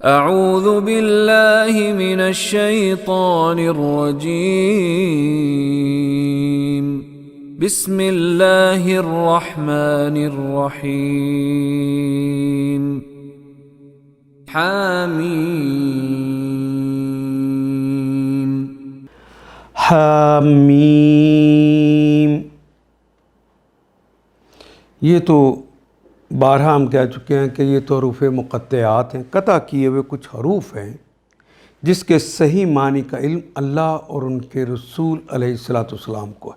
اعوذ باللہ من الشیطان الرجیم بسم اللہ الرحمن الرحیم حامیم حامیم۔ یہ تو بارہا ہم کہہ چکے ہیں کہ یہ تو حروف مقطعات ہیں، قطع کیے ہوئے کچھ حروف ہیں جس کے صحیح معنی کا علم اللہ اور ان کے رسول علیہ السلام کو ہے۔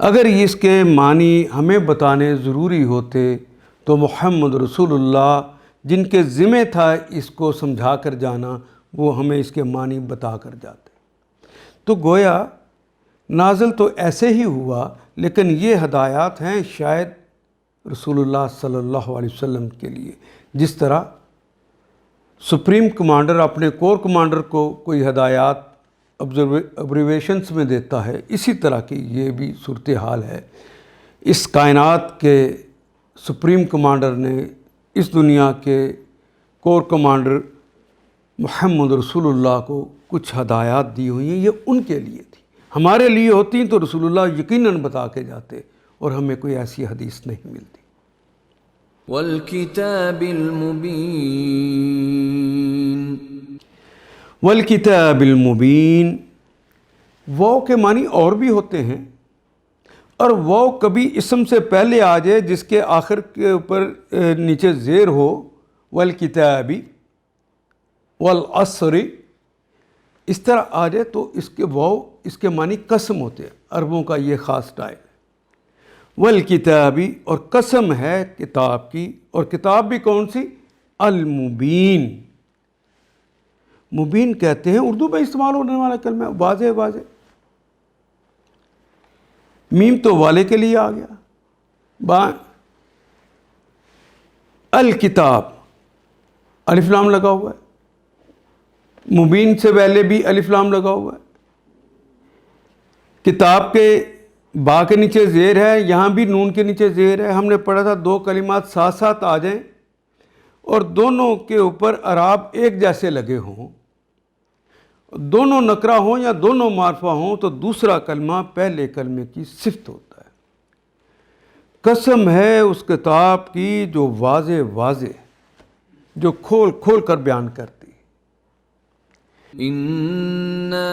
اگر اس کے معنی ہمیں بتانے ضروری ہوتے تو محمد رسول اللہ جن کے ذمہ تھا اس کو سمجھا کر جانا، وہ ہمیں اس کے معنی بتا کر جاتے۔ تو گویا نازل تو ایسے ہی ہوا، لیکن یہ ہدایات ہیں شاید رسول اللہ صلی اللہ علیہ وسلم کے لیے، جس طرح سپریم کمانڈر اپنے کور کمانڈر کو کوئی ہدایات ابریویشنز میں دیتا ہے، اسی طرح کی یہ بھی صورتحال ہے۔ اس کائنات کے سپریم کمانڈر نے اس دنیا کے کور کمانڈر محمد رسول اللہ کو کچھ ہدایات دی ہوئی ہیں، یہ ان کے لیے تھی۔ ہمارے لیے ہوتی تو رسول اللہ یقیناً بتا کے جاتے، اور ہمیں کوئی ایسی حدیث نہیں ملتی۔ والکتاب المبین، والکتاب المبین، واو کے معنی اور بھی ہوتے ہیں، اور واو کبھی اسم سے پہلے آ جائے جس کے آخر کے اوپر نیچے زیر ہو، والکتاب والعصر، اس طرح آ جائے تو اس کے واو اس کے معنی قسم ہوتے ہیں۔ عربوں کا یہ خاص ٹائپ ہے۔ والکتابی، اور قسم ہے کتاب کی، اور کتاب بھی کون سی؟ المبین۔ مبین کہتے ہیں اردو میں استعمال ہونے والا کلمہ، واضح واضح۔ میم تو والے کے لیے آ گیا۔ الکتاب، الف لام لگا ہوا ہے، مبین سے پہلے بھی الف لام لگا ہوا ہے۔ کتاب کے با کے نیچے زیر ہے، یہاں بھی نون کے نیچے زیر ہے۔ ہم نے پڑھا تھا دو کلمات ساتھ ساتھ آ جائیں اور دونوں کے اوپر اعراب ایک جیسے لگے ہوں، دونوں نکرہ ہوں یا دونوں معرفہ ہوں، تو دوسرا کلمہ پہلے کلمے کی صفت ہوتا ہے۔ قسم ہے اس کتاب کی جو واضح واضح، جو کھول کھول کر بیان کرتی۔ اِنَّا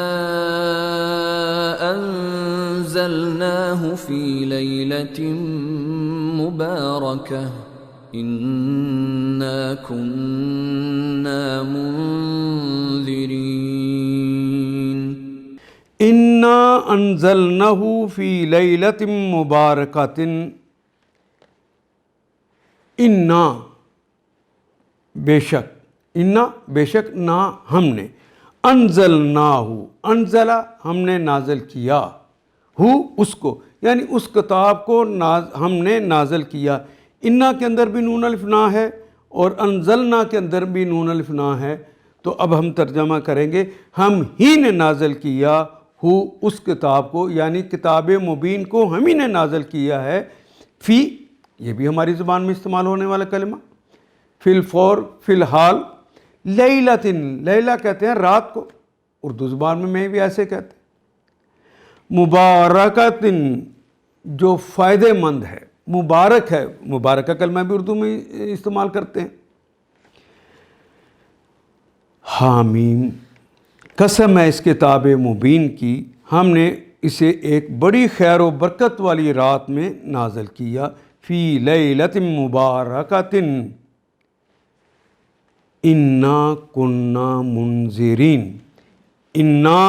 أَنزَلْنَاهُ فِي لَيْلَةٍ مُبَارَكَةٍ إِنَّا كُنَّا مُنذِرِينَ۔ اِنَّا أَنزَلْنَاهُ فِي لَيْلَةٍ مُبَارَكَةٍ، اِنَّا بے شک، اِنَّا بے شک، نا ہم نے، انزلناہ، انزلہ ہم نے نازل کیا، ہو اس کو، یعنی اس کتاب کو ہم نے نازل کیا۔ انا کے اندر بھی نون الف نا ہے اور انزلنا کے اندر بھی نون الف نا ہے، تو اب ہم ترجمہ کریں گے ہم ہی نے نازل کیا ہو اس کتاب کو، یعنی کتاب مبین کو ہم ہی نے نازل کیا ہے۔ فی، یہ بھی ہماری زبان میں استعمال ہونے والا کلمہ، فی الفور، فی الحال۔ لیلۃ، لیلہ کہتے ہیں رات کو، اردو زبان میں بھی ایسے کہتے ہیں۔ مبارکۃ، جو فائدہ مند ہے، مبارک ہے، مبارک کا کلمہ بھی اردو میں استعمال کرتے ہیں۔ حامیم، قسم ہے اس کتاب مبین کی، ہم نے اسے ایک بڑی خیر و برکت والی رات میں نازل کیا۔ فی لیلۃ مبارکۃ انا کننا منذرین۔ انا،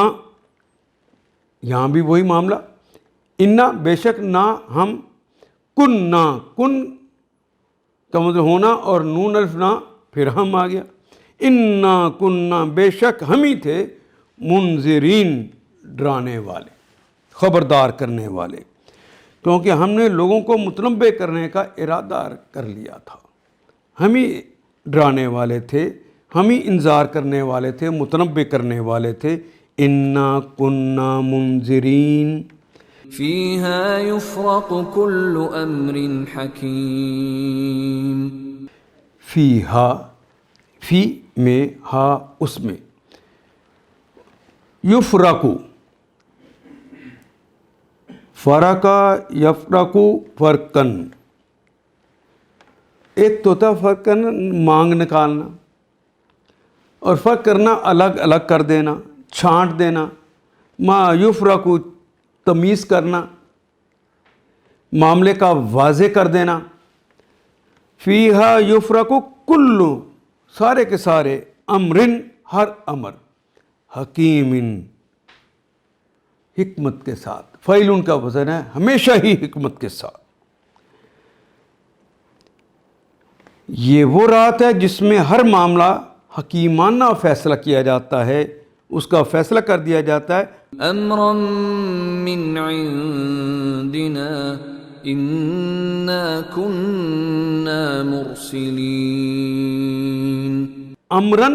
یہاں بھی وہی معاملہ، انا بے شک، نا ہم، کننا، کن کا مطلب ہونا، اور نون الف نا پھر ہم آ گیا۔ انا کننا بے شک ہم ہی تھے، منذرین ڈرانے والے، خبردار کرنے والے، کیونکہ ہم نے لوگوں کو متنبع کرنے کا ارادہ کر لیا تھا۔ ہم ہی ڈرانے والے تھے، ہم ہی انذار کرنے والے تھے، متنبع کرنے والے تھے۔ انا کننا منذرین، فیہا یفرق کل امر حکیم، فیہا، فی میں، ہا اس میں، یفرقو، فرقا یفرقو فرقن، ایک تو ہوتا ہے فرقن مانگ نکالنا، اور فرق کرنا الگ الگ کر دینا، چھانٹ دینا، ما یفرقو تمیز کرنا، معاملے کا واضح کر دینا، فیہا یفرقو کلو، سارے کے سارے، امرن ہر امر، حکیمن حکمت کے ساتھ، فعل ان کا وزن ہے ہمیشہ ہی حکمت کے ساتھ۔ یہ وہ رات ہے جس میں ہر معاملہ حکیمانہ فیصلہ کیا جاتا ہے، اس کا فیصلہ کر دیا جاتا ہے، امرا من عندنا انا كنا مرسلین۔ امرن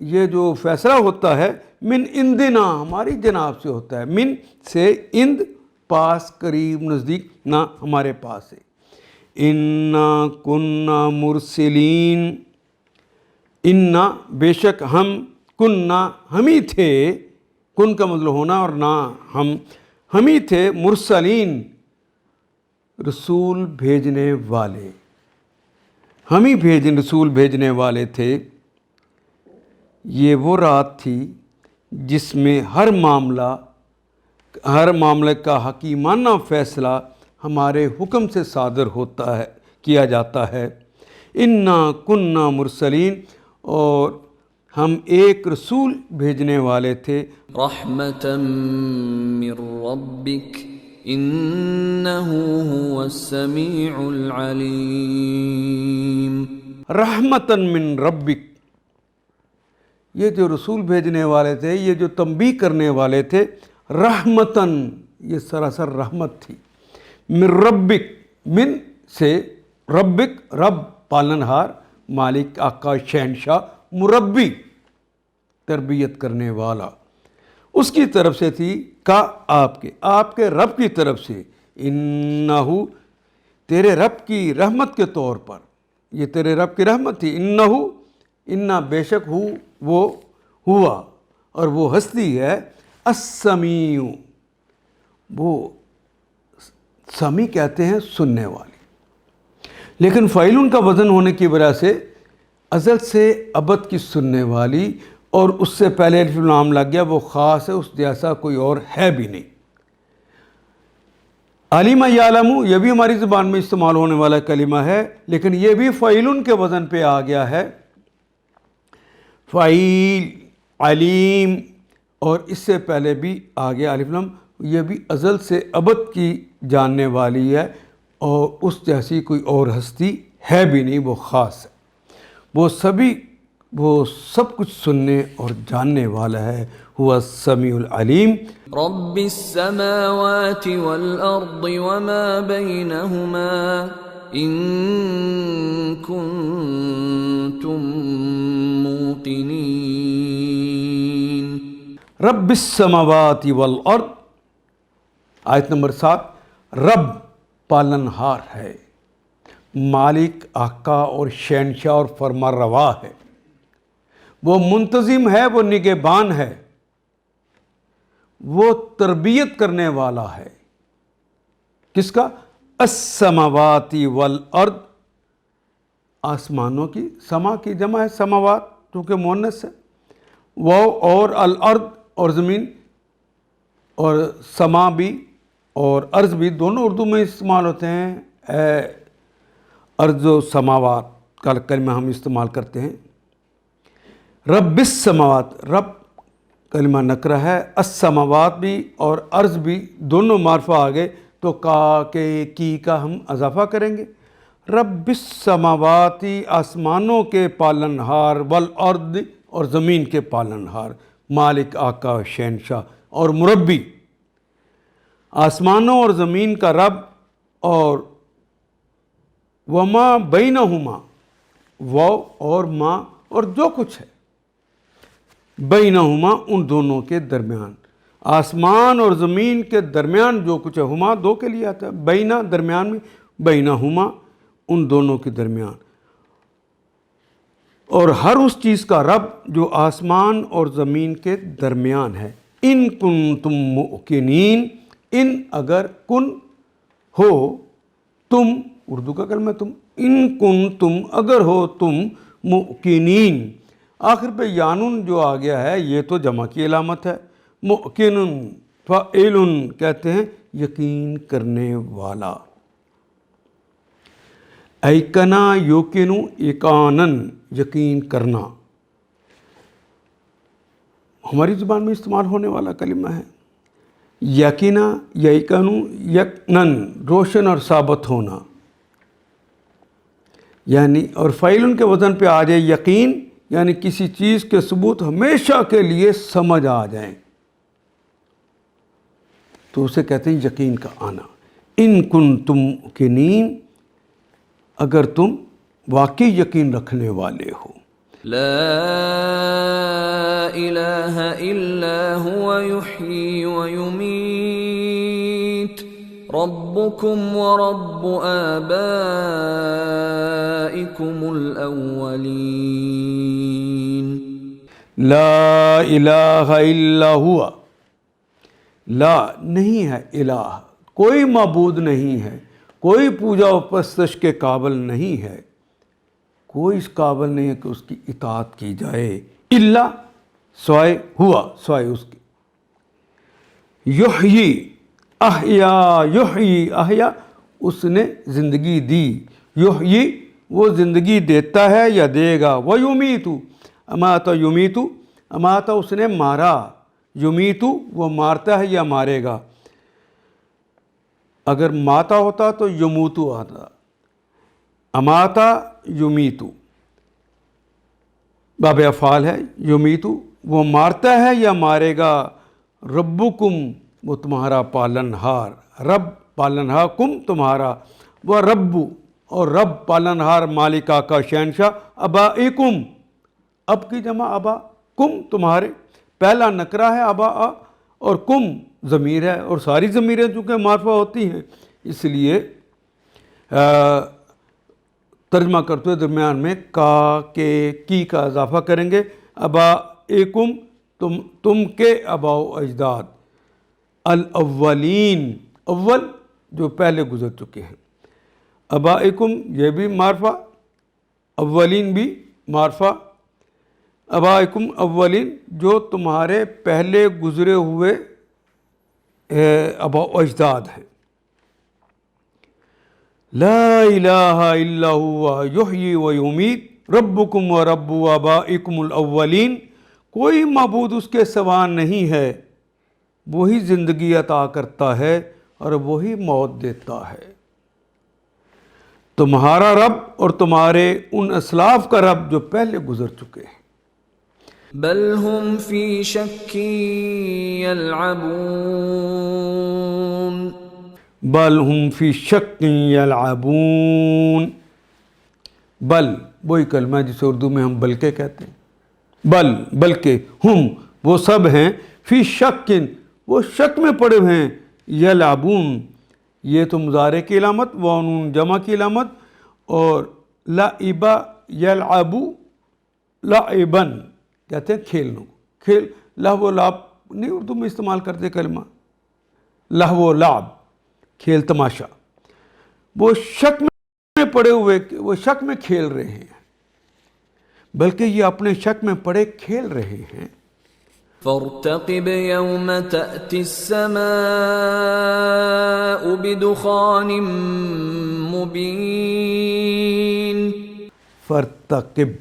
یہ جو فیصلہ ہوتا ہے، من عندنا ہماری جناب سے ہوتا ہے، من سے، عند پاس، قریب، نزدیک، نہ ہمارے پاس ہے، انا کننا مرسلین، انا بے شک ہم، کننا ہم ہی تھے، کن کا مطلب ہونا اور نہ ہم ہی تھے، مرسلین رسول بھیجنے والے، ہم ہی رسول بھیجنے والے تھے۔ یہ وہ رات تھی جس میں ہر معاملے کا حکیمانہ فیصلہ ہمارے حکم سے صادر ہوتا ہے، کیا جاتا ہے، انا کننا مرسلین، اور ہم ایک رسول بھیجنے والے تھے، رحمتا من ربک انہ هو السمیع العلیم۔ رحمتاً من ربک، یہ جو رسول بھیجنے والے تھے، یہ جو تنبیہ کرنے والے تھے، رحمتاً یہ سراسر رحمت تھی، من ربک، من سے، ربک رب پالنہار، مالک، آقا، شہنشاہ، مربی تربیت کرنے والا، اس کی طرف سے تھی، کا آپ کے رب کی طرف سے، انہو تیرے رب کی رحمت کے طور پر، یہ تیرے رب کی رحمت تھی، انہو انا بے شک وہ ہوا، اور وہ ہستی ہے، السمیع، وہ سمیع کہتے ہیں سننے والی، لیکن فعیلن کا وزن ہونے کی وجہ سے ازل سے ابد کی سننے والی، اور اس سے پہلے الف لام لگ گیا، وہ خاص ہے، اس جیسا کوئی اور ہے بھی نہیں۔ علیم یعلم یہ بھی ہماری زبان میں استعمال ہونے والا کلمہ ہے، لیکن یہ بھی فعیلن کے وزن پہ آ گیا ہے، فعیل، علیم، اور اس سے پہلے بھی آ گیا الف لام، یہ بھی ازل سے ابد کی جاننے والی ہے، اور اس جیسی کوئی اور ہستی ہے بھی نہیں، وہ خاص ہے، وہ سب کچھ سننے اور جاننے والا ہے، ہوا السمیع العلیم۔ رب السماوات والارض وما بينهما ان كنتم موقنين۔ رب السماوات والارض، آیت نمبر 7، رب پالنہار ہے، مالک، آقا اور شہنشاہ اور فرما روا ہے، وہ منتظم ہے، وہ نگہبان ہے، وہ تربیت کرنے والا ہے، کس کا؟ السماوات والارض، آسمانوں کی، سما کی جمع ہے سماوات کیونکہ مؤنث ہے، وہ اور الارض اور زمین، اور سما بھی اور ارض بھی دونوں اردو میں استعمال ہوتے ہیں، ارض و سماوات کا کلمہ ہم استعمال کرتے ہیں۔ رب السماوات، رب کلمہ نکرہ ہے، السماوات بھی اور ارض بھی دونوں معرفہ آ گئے تو کی کا ہم اضافہ کریں گے، رب السماوات، آسمانوں کے پالنہار، والارض اور زمین کے پالنہار، مالک، آقا، شہنشاہ اور مربی، آسمانوں اور زمین کا رب، اور وما بینہما، وہ اور ما اور جو کچھ ہے، بینہما ان دونوں کے درمیان، آسمان اور زمین کے درمیان جو کچھ ہے، ہما دو کے لیے آتا ہے، بینا درمیان میں، بینہما ان دونوں کے درمیان، اور ہر اس چیز کا رب جو آسمان اور زمین کے درمیان ہے. ان کنتم موقنین، ان اگر کن ہو تم، اردو کا کلمہ تم، ان کنتم اگر ہو تم موقنین، آخر پہ یانون جو آ گیا ہے یہ تو جمع کی علامت ہے. موقن فاعل کہتے ہیں یقین کرنے والا. ایقنا یوقن ایقانن، یقین کرنا، ہماری زبان میں استعمال ہونے والا کلمہ ہے. یقینا یقین یقنن، روشن اور ثابت ہونا، یعنی اور فعل کے وزن پہ آ جائے یقین، یعنی کسی چیز کے ثبوت ہمیشہ کے لیے سمجھ آ جائیں تو اسے کہتے ہیں یقین کا آنا. ان کنتم موقنین، اگر تم واقعی یقین رکھنے والے ہو. لا الہ الا هو یحیی ویمیت ربکم ورب آبائکم الاولین. لا الہ الا ہوا، لا نہیں ہے الہ، کوئی معبود نہیں ہے، کوئی پوجا و پرستش کے قابل نہیں ہے، کوئی اس قابل نہیں ہے کہ اس کی اطاعت کی جائے، الا سوائے ہوا، سوائے اس کی. یحیی احیا، یحیی احیا، اس نے زندگی دی. یحیی وہ زندگی دیتا ہے یا دے گا. ویمیتو اماتا، یمیتو اماتا اس نے مارا. یمیتو وہ مارتا ہے یا مارے گا. اگر ماتا ہوتا تو یموتو آتا. اماتا یمیتو باب افعال ہے. یمیتو وہ مارتا ہے یا مارے گا. ربکم وہ تمہارا پالن ہار، رب پالن ہار، کم تمہارا، وہ رب اور رب پالن ہار، مالکا کا شہنشاہ. ابائکم اب کی جمع ابا، کم تمہارے، پہلا نکرہ ہے ابا، اور کم ضمیر ہے، اور ساری ضمیریں چونکہ معرفہ ہوتی ہیں اس لیے ترجمہ کرتے ہوئے درمیان میں کا کے کی کا اضافہ کریں گے. ابائکم تم کے آبا و اجداد، الاولین اول جو پہلے گزر چکے ہیں. ابائکم یہ بھی معرفہ، اولین بھی معرفہ. ابائکم اولین جو تمہارے پہلے گزرے ہوئے آبا و اجداد ہیں. لا الہ الا ہوا یحیی و یمیت ربکم و رب آبائکم الاولین، کوئی معبود اس کے سوا نہیں ہے، وہی زندگی عطا کرتا ہے اور وہی موت دیتا ہے. تمہارا رب اور تمہارے ان اسلاف کا رب جو پہلے گزر چکے ہیں. بل هم فی شک یلعبون. بل ہم فی شک یلعبون، بل وہی کلمہ ہے جسے اردو میں ہم بلکہ کہتے ہیں. بل بلکہ، ہم وہ سب ہیں، فی شک وہ شک میں پڑے ہوئے ہیں. یلعبون یہ تو مضارع کی علامت، ونون جمع کی علامت، اور لعب یلعبو لعبن کہتے ہیں کھیلنے کو. کھیل لہو و لعب نہیں اردو میں استعمال کرتے کلمہ، لہو و لعب کھیل تماشا. وہ شک میں پڑے ہوئے، وہ شک میں کھیل رہے ہیں، بلکہ یہ اپنے شک میں پڑے کھیل رہے ہیں. فارتقب یوم تأتی السماء بدخان مبین. فرتقب،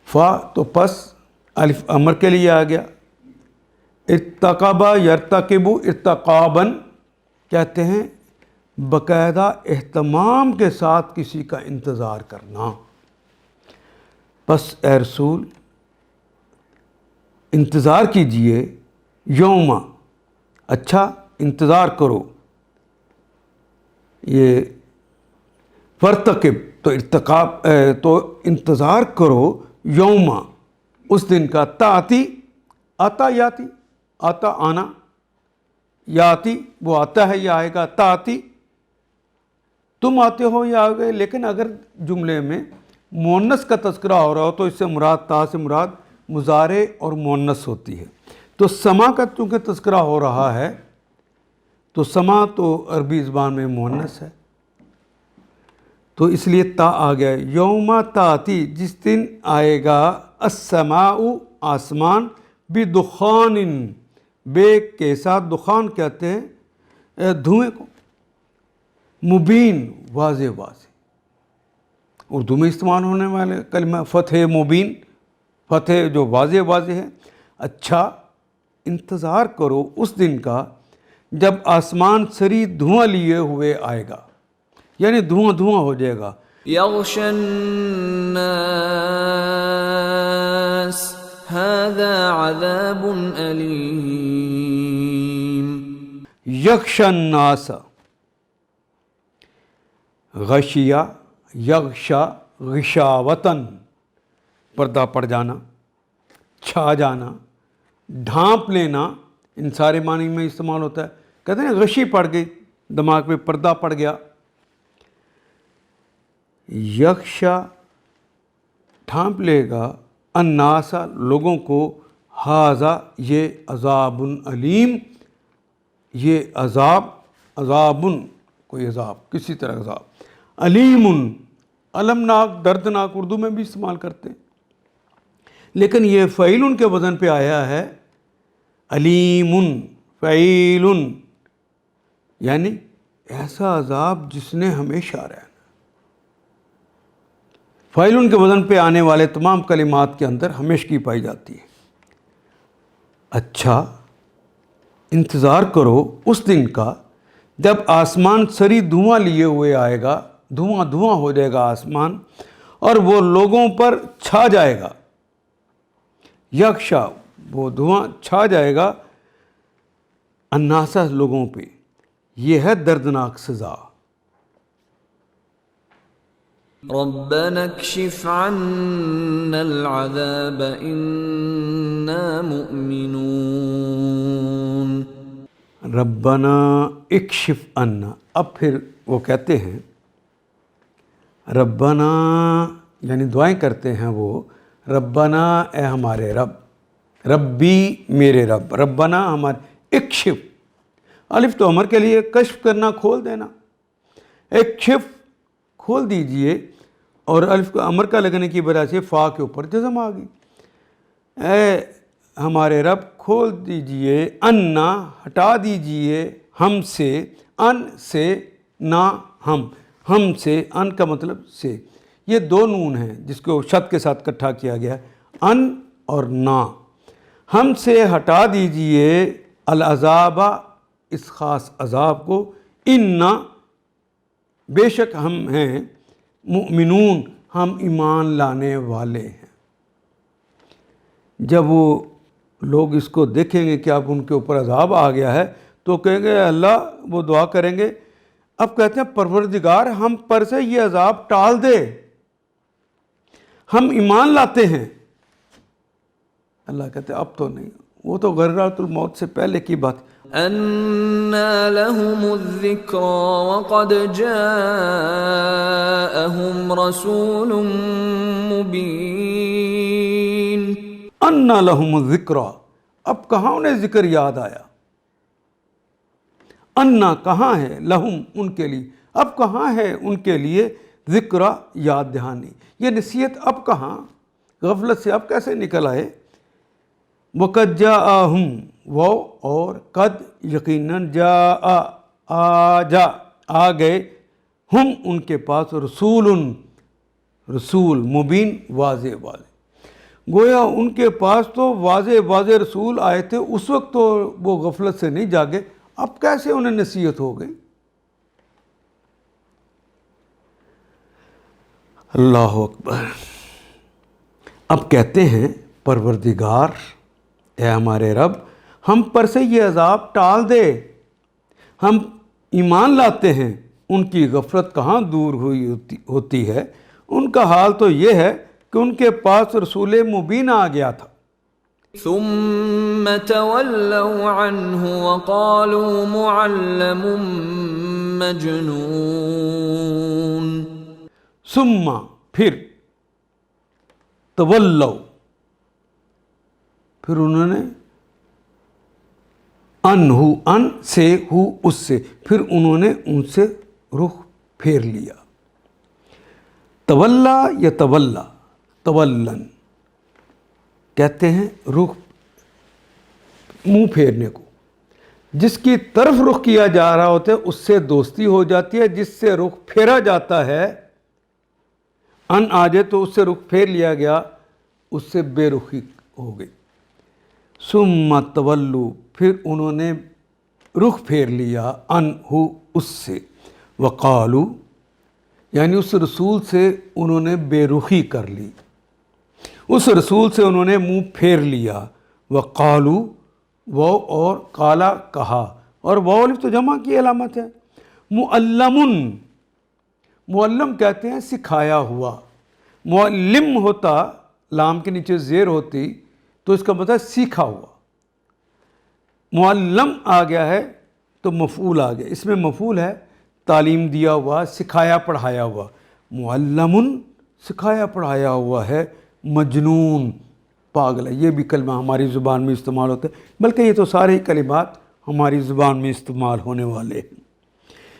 فا تو پس، الف امر کے لیے آ گیا. ارتقبا یرتقبو ارتقاباً کہتے ہیں باقاعدہ اہتمام کے ساتھ کسی کا انتظار کرنا. پس اے رسول انتظار کیجئے، یوم اچھا انتظار کرو. یہ فرتقب تو ارتقاب تو انتظار کرو یوم اس دن کا. تاتی آتا یاتی، آتا آنا، یاتی وہ آتا ہے یا آئے گا. تاتی تم آتے ہو یا آ گئے. لیکن اگر جملے میں مؤنث کا تذکرہ ہو رہا ہو تو اس سے مراد تا سے مراد مضارع اور مؤنث ہوتی ہے. تو سما کا چونکہ تذکرہ ہو رہا ہے تو سما تو عربی زبان میں مؤنث ہے تو اس لیے تا آ گیا. یوم تاتی جس دن آئے گا السماء آسمان بدخان بے کے ساتھ دخان کہتے ہیں دھوئیں کو مبین واضح واضح. اردو میں استعمال ہونے والے کلمہ فتح مبین فتح جو واضح واضح ہے. اچھا انتظار کرو اس دن کا جب آسمان سری دھواں لیے ہوئے آئے گا یعنی دھواں دھواں ہو جائے گا. يغشى الناس هذا عذاب أليم. یغش الناس غشیہ یغشا غشاوتن پردہ پڑ جانا چھا جانا ڈھانپ لینا ان سارے معنی میں استعمال ہوتا ہے. کہتے ہیں غشی پڑ گئی دماغ پہ پردہ پڑ گیا. یغشا ڈھانپ لے گا الناس لوگوں کو ھذا یہ عذاب علیم یہ عذاب کوئی عذاب کسی طرح عذاب علیم المناک دردناک اردو میں بھی استعمال کرتے ہیں لیکن یہ فعیل کے وزن پہ آیا ہے علیم فعیل یعنی ایسا عذاب جس نے ہمیشہ رہنا. فعیل کے وزن پہ آنے والے تمام کلمات کے اندر ہمیشگی پائی جاتی ہے. اچھا انتظار کرو اس دن کا جب آسمان سری دھواں لیے ہوئے آئے گا دھواں دھواں ہو جائے گا آسمان اور وہ لوگوں پر چھا جائے گا. یغشا وہ دھواں چھا جائے گا الناس لوگوں پہ. یہ ہے دردناک سزا. ربنا اكشف عنا العذاب إنا مؤمنون. ربنا اکشف عنا. اب پھر وہ کہتے ہیں ربنا یعنی دعائیں کرتے ہیں وہ ربنا اے ہمارے رب ربی میرے رب ربنا ہمارے اکشف الف تو امر کے لیے کشف کرنا کھول دینا اکشف کھول دیجئے اور الف کو امر کا لگنے کی وجہ سے فا کے اوپر جزم آ گئی. اے ہمارے رب کھول دیجئے انا ہٹا دیجئے ہم سے ان سے نہ ہم سے ان کا مطلب سے یہ دو نون ہیں جس کو شد کے ساتھ اکٹھا کیا گیا ان اور نا. ہم سے ہٹا دیجئے العذاب اس خاص عذاب کو انا بے شک ہم ہیں مؤمنون ہم ایمان لانے والے ہیں. جب وہ لوگ اس کو دیکھیں گے کہ اب ان کے اوپر عذاب آ گیا ہے تو کہیں گے اللہ وہ دعا کریں گے. اب کہتے ہیں پروردگار ہم پر سے یہ عذاب ٹال دے ہم ایمان لاتے ہیں. اللہ کہتے ہیں اب تو نہیں وہ تو غرات الموت سے پہلے کی بات. أَنَّى لَهُمُ الذِّكْرَى وَقَدْ جَاءَهُمْ رَسُولٌ مُبِينٌ. اَنَّى لَهُمُ الذِّكْرَى اب کہاں انہیں ذکر یاد آیا. اَنَّى کہاں ہے لہم ان کے لیے اب کہاں ہے ان کے لیے ذکر یاد دہانی. یہ نصیحت اب کہاں غفلت سے اب کیسے نکل آئے. وَقَدْ جَاءَهُمْ وہ اور قد یقیناً آ گئے ہم ان کے پاس رسول مبین واضح واضح. گویا ان کے پاس تو واضح واضح رسول آئے تھے اس وقت تو وہ غفلت سے نہیں جاگے اب کیسے انہیں نصیحت ہو گئی. اللہ اکبر. اب کہتے ہیں پروردگار اے ہمارے رب ہم پر سے یہ عذاب ٹال دے ہم ایمان لاتے ہیں. ان کی غفلت کہاں دور ہوتی ہے. ان کا حال تو یہ ہے کہ ان کے پاس رسول مبین آ گیا تھا. ثم تولوا عنه وقالوا معلم مجنون ثم پھر تولو پھر انہوں نے ان سے ہو اس سے پھر انہوں نے ان سے رخ پھیر لیا. تولا یا تولن کہتے ہیں رخ منہ پھیرنے کو. جس کی طرف رخ کیا جا رہا ہوتا ہے اس سے دوستی ہو جاتی ہے، جس سے رخ پھیرا جاتا ہے ان آ جائے تو اس سے رخ پھیر لیا گیا، اس سے بے رخی ہو گئی. ثم تولو پھر انہوں نے رخ پھیر لیا انہو اس سے، وقالو یعنی اس رسول سے انہوں نے بے رخی کر لی، اس رسول سے انہوں نے منہ پھیر لیا. وقالو وہ اور کالا کہا، اور وہ الف تو جمع کی علامت ہے. معلم کہتے ہیں سکھایا ہوا. معلم ہوتا لام کے نیچے زیر ہوتی تو اس کا مطلب سیکھا ہوا. معلم آ گیا ہے تو مفعول آ گیا، اس میں مفعول ہے تعلیم دیا ہوا، سکھایا پڑھایا ہوا. معلم سکھایا پڑھایا ہوا ہے، مجنون پاگل ہے. یہ بھی کلمہ ہماری زبان میں استعمال ہوتا ہے، بلکہ یہ تو سارے ہی کلمات ہماری زبان میں استعمال ہونے والے ہیں.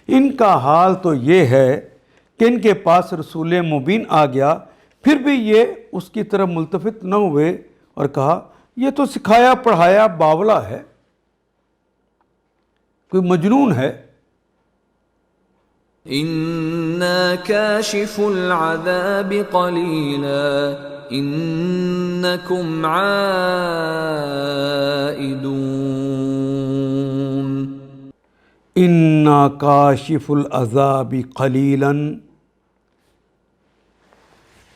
ان کا حال تو یہ ہے کہ ان کے پاس رسول مبین آ گیا، پھر بھی یہ اس کی طرف ملتفت نہ ہوئے اور کہا یہ تو سکھایا پڑھایا باولا ہے، کوئی مجنون ہے. إنا كاشف العذاب قليلا إنكم عائدون. انا کاشف العذاب قلیلا،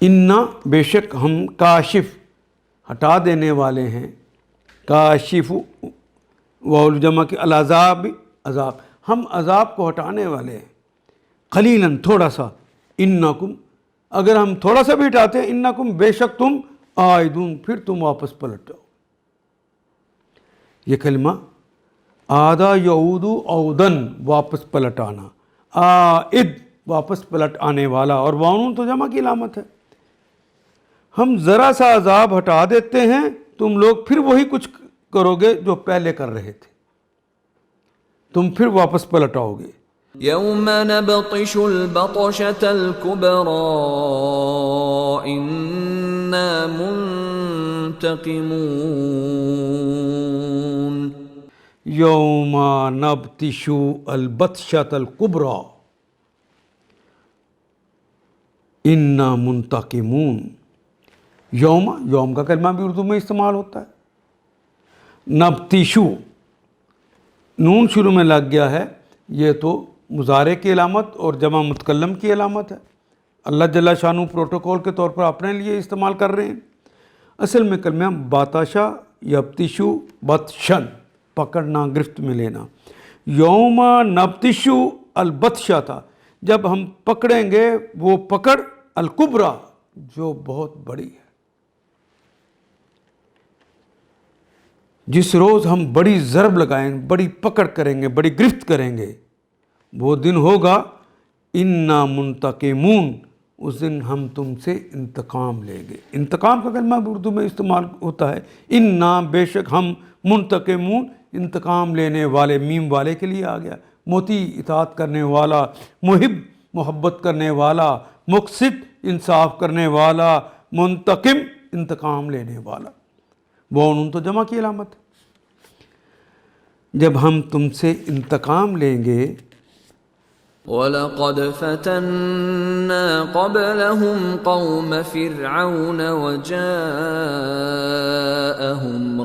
انا بے شک ہم کاشف ہٹا دینے والے ہیں، کاشف واو جمع کے العذاب عذاب، ہم عذاب کو ہٹانے والے ہیں. قلیلاً تھوڑا سا، انکم اگر ہم تھوڑا سا بھی ہٹاتے ہیں، انکم بے شک تم عائدون پھر تم واپس پلٹ جاؤ. یہ کلمہ آدھا یعودو عودن واپس پلٹ آنا، عائد واپس پلٹ آنے والا، اور واؤن تو جمع کی علامت ہے. ہم ذرا سا عذاب ہٹا دیتے ہیں، تم لوگ پھر وہی کچھ کرو گے جو پہلے کر رہے تھے، تم پھر واپس پلٹ آؤ گے. يوم نبطش البطشة الكبرى إنا منتقمون. یوم نبطش البطشۃ الکبریٰ انا منتقمون. یوم کا کلمہ بھی اردو میں استعمال ہوتا ہے. نبطشو نون شروع میں لگ گیا ہے، یہ تو مضارع کی علامت اور جمع متکلم کی علامت ہے. اللہ جل شانہ پروٹوکول کے طور پر اپنے لیے استعمال کر رہے ہیں. اصل میں کلمہ باتشا یبتشو بطشن پکڑنا، گرفت میں لینا. یوم نبتشو البطشہ تھا، جب ہم پکڑیں گے وہ پکڑ الکبریٰ جو بہت بڑی ہے. جس روز ہم بڑی ضرب لگائیں، بڑی پکڑ کریں گے، بڑی گرفت کریں گے، وہ دن ہوگا انا منتقمون، اس دن ہم تم سے انتقام لیں گے. انتقام کا کلمہ بھی اردو میں استعمال ہوتا ہے. انا بے شک ہم منتقمون انتقام لینے والے، میم والے کے لیے آ گیا. مطیع اطاعت کرنے والا، محب محبت کرنے والا، مقسط انصاف کرنے والا، منتقم انتقام لینے والا. وہ تو جمع کی علامت ہے. جب ہم تم سے انتقام لیں گے. وَلَقَدْ فَتَنَّا قَبْلَهُمْ قَوْمَ فِرْعَوْنَ وَجَاءَهُمْ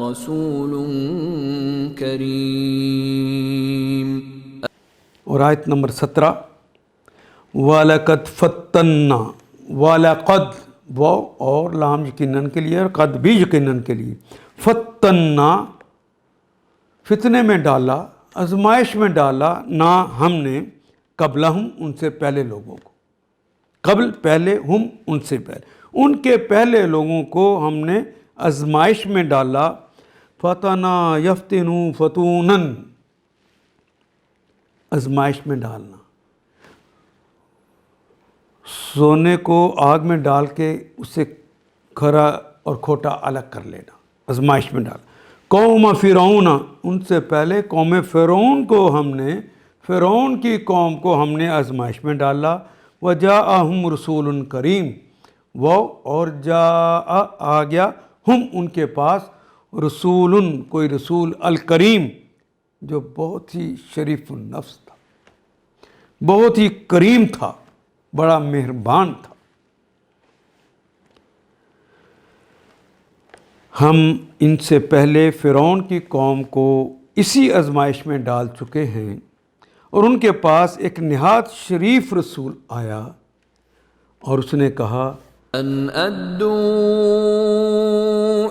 رَسُولٌ كَرِيمٌ. اور آیت نمبر 17 وَلَقَدْ فَتَنَّا، وَلَقَدْ وہ اور لام یقیناً کے لیے اور قد بھی یقیناً کے لیے. فتنا فتنے میں ڈالا، آزمائش میں ڈالا، نہ ہم نے قبلہم ان سے پہلے لوگوں کو، قبل پہلے، ہم ان سے پہلے، ان کے پہلے لوگوں کو ہم نے آزمائش میں ڈالا. فتنا یفتنو فتونن آزمائش میں ڈالنا. سونے کو آگ میں ڈال کے اسے کھرا اور کھوٹا الگ کر لینا، آزمائش میں ڈال۔ قوم فرعون، ان سے پہلے قوم فرعون کو ہم نے، فرعون کی قوم کو ہم نے آزمائش میں ڈالا۔ وجاءہم رسول کریم، وہ اور جاء آ گیا، ہم ان کے پاس، رسول کوئی رسول، الکریم جو بہت ہی شریف النفس تھا، بہت ہی کریم تھا، بڑا مہربان تھا۔ ہم ان سے پہلے فرعون کی قوم کو اسی آزمائش میں ڈال چکے ہیں، اور ان کے پاس ایک نہایت شریف رسول آیا اور اس نے کہا ان ادوا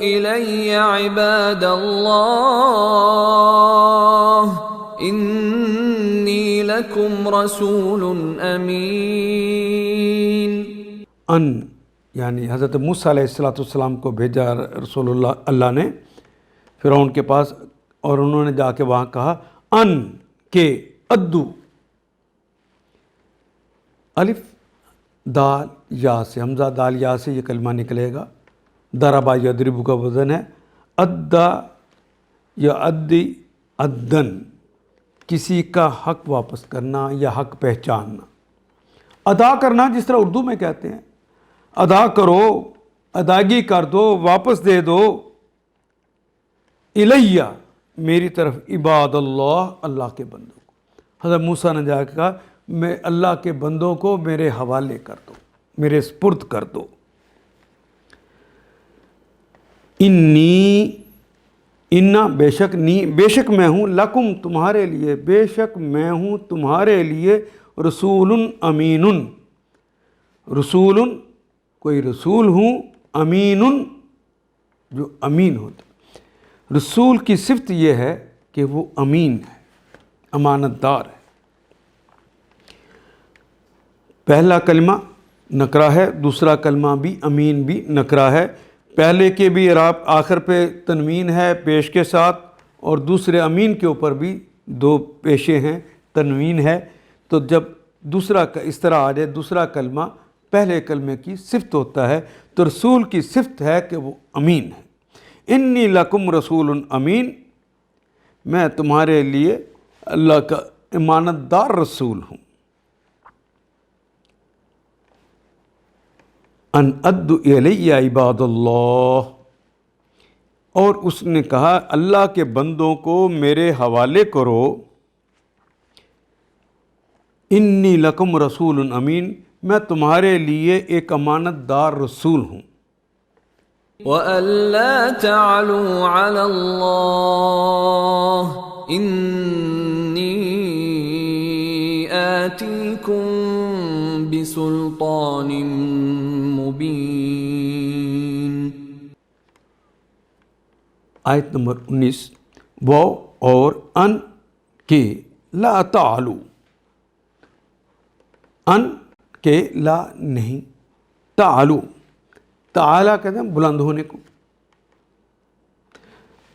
الی عباد اللہ انی لکم رسول امین۔ یعنی حضرت موسیٰ علیہ السلام کو بھیجا رسول اللہ نے فرعون کے پاس، اور انہوں نے جا کے وہاں کہا ان کے ادو، الف دال یا سے، حمزہ دال یا سے یہ کلمہ نکلے گا۔ ضربا یضرب کا وزن ہے، ادا یا ادی، ادن کسی کا حق واپس کرنا یا حق پہچاننا، ادا کرنا، جس طرح اردو میں کہتے ہیں ادا کرو، ادائیگی کر دو، واپس دے دو۔ الیہ میری طرف، عباد اللہ اللہ کے بندوں کو، حضرت موسیٰ نے جا کے کہا میں اللہ کے بندوں کو میرے حوالے کر دو، میرے سپرد کر دو۔ انی، انا بے شک، نی بے شک میں ہوں، لکم تمہارے لیے، بے شک میں ہوں تمہارے لیے، رسول امین، رسول کوئی رسول ہوں، امین جو امین ہوتا۔ رسول کی صفت یہ ہے کہ وہ امین ہے، امانت دار ہے۔ پہلا کلمہ نکرہ ہے، دوسرا کلمہ بھی امین بھی نکرہ ہے۔ پہلے کے بھی اعراب آخر پہ تنوین ہے پیش کے ساتھ، اور دوسرے امین کے اوپر بھی دو پیشے ہیں، تنوین ہے۔ تو جب دوسرا اس طرح آ جائے دوسرا کلمہ پہلے کلمے کی صفت ہوتا ہے، تو رسول کی صفت ہے کہ وہ امین ہے۔ انی لکم رسول امین، میں تمہارے لیے اللہ کا امانت دار رسول ہوں۔ ان ادوا الی عباد اللہ، اور اس نے کہا اللہ کے بندوں کو میرے حوالے کرو۔ انی لکم رسول امین، میں تمہارے لیے ایک امانت دار رسول ہوں۔ وَأَلَّا تَعْلُوا عَلَى اللَّهِ إِنِّي آتِيكُم بِسُلْطَانٍ مُبِينٍ۔ آیت نمبر 19، وہ اور ان کے، لا تعلو، ان کے لا نہیں، تعلو، تعالی کہتے ہیں بلند ہونے کو،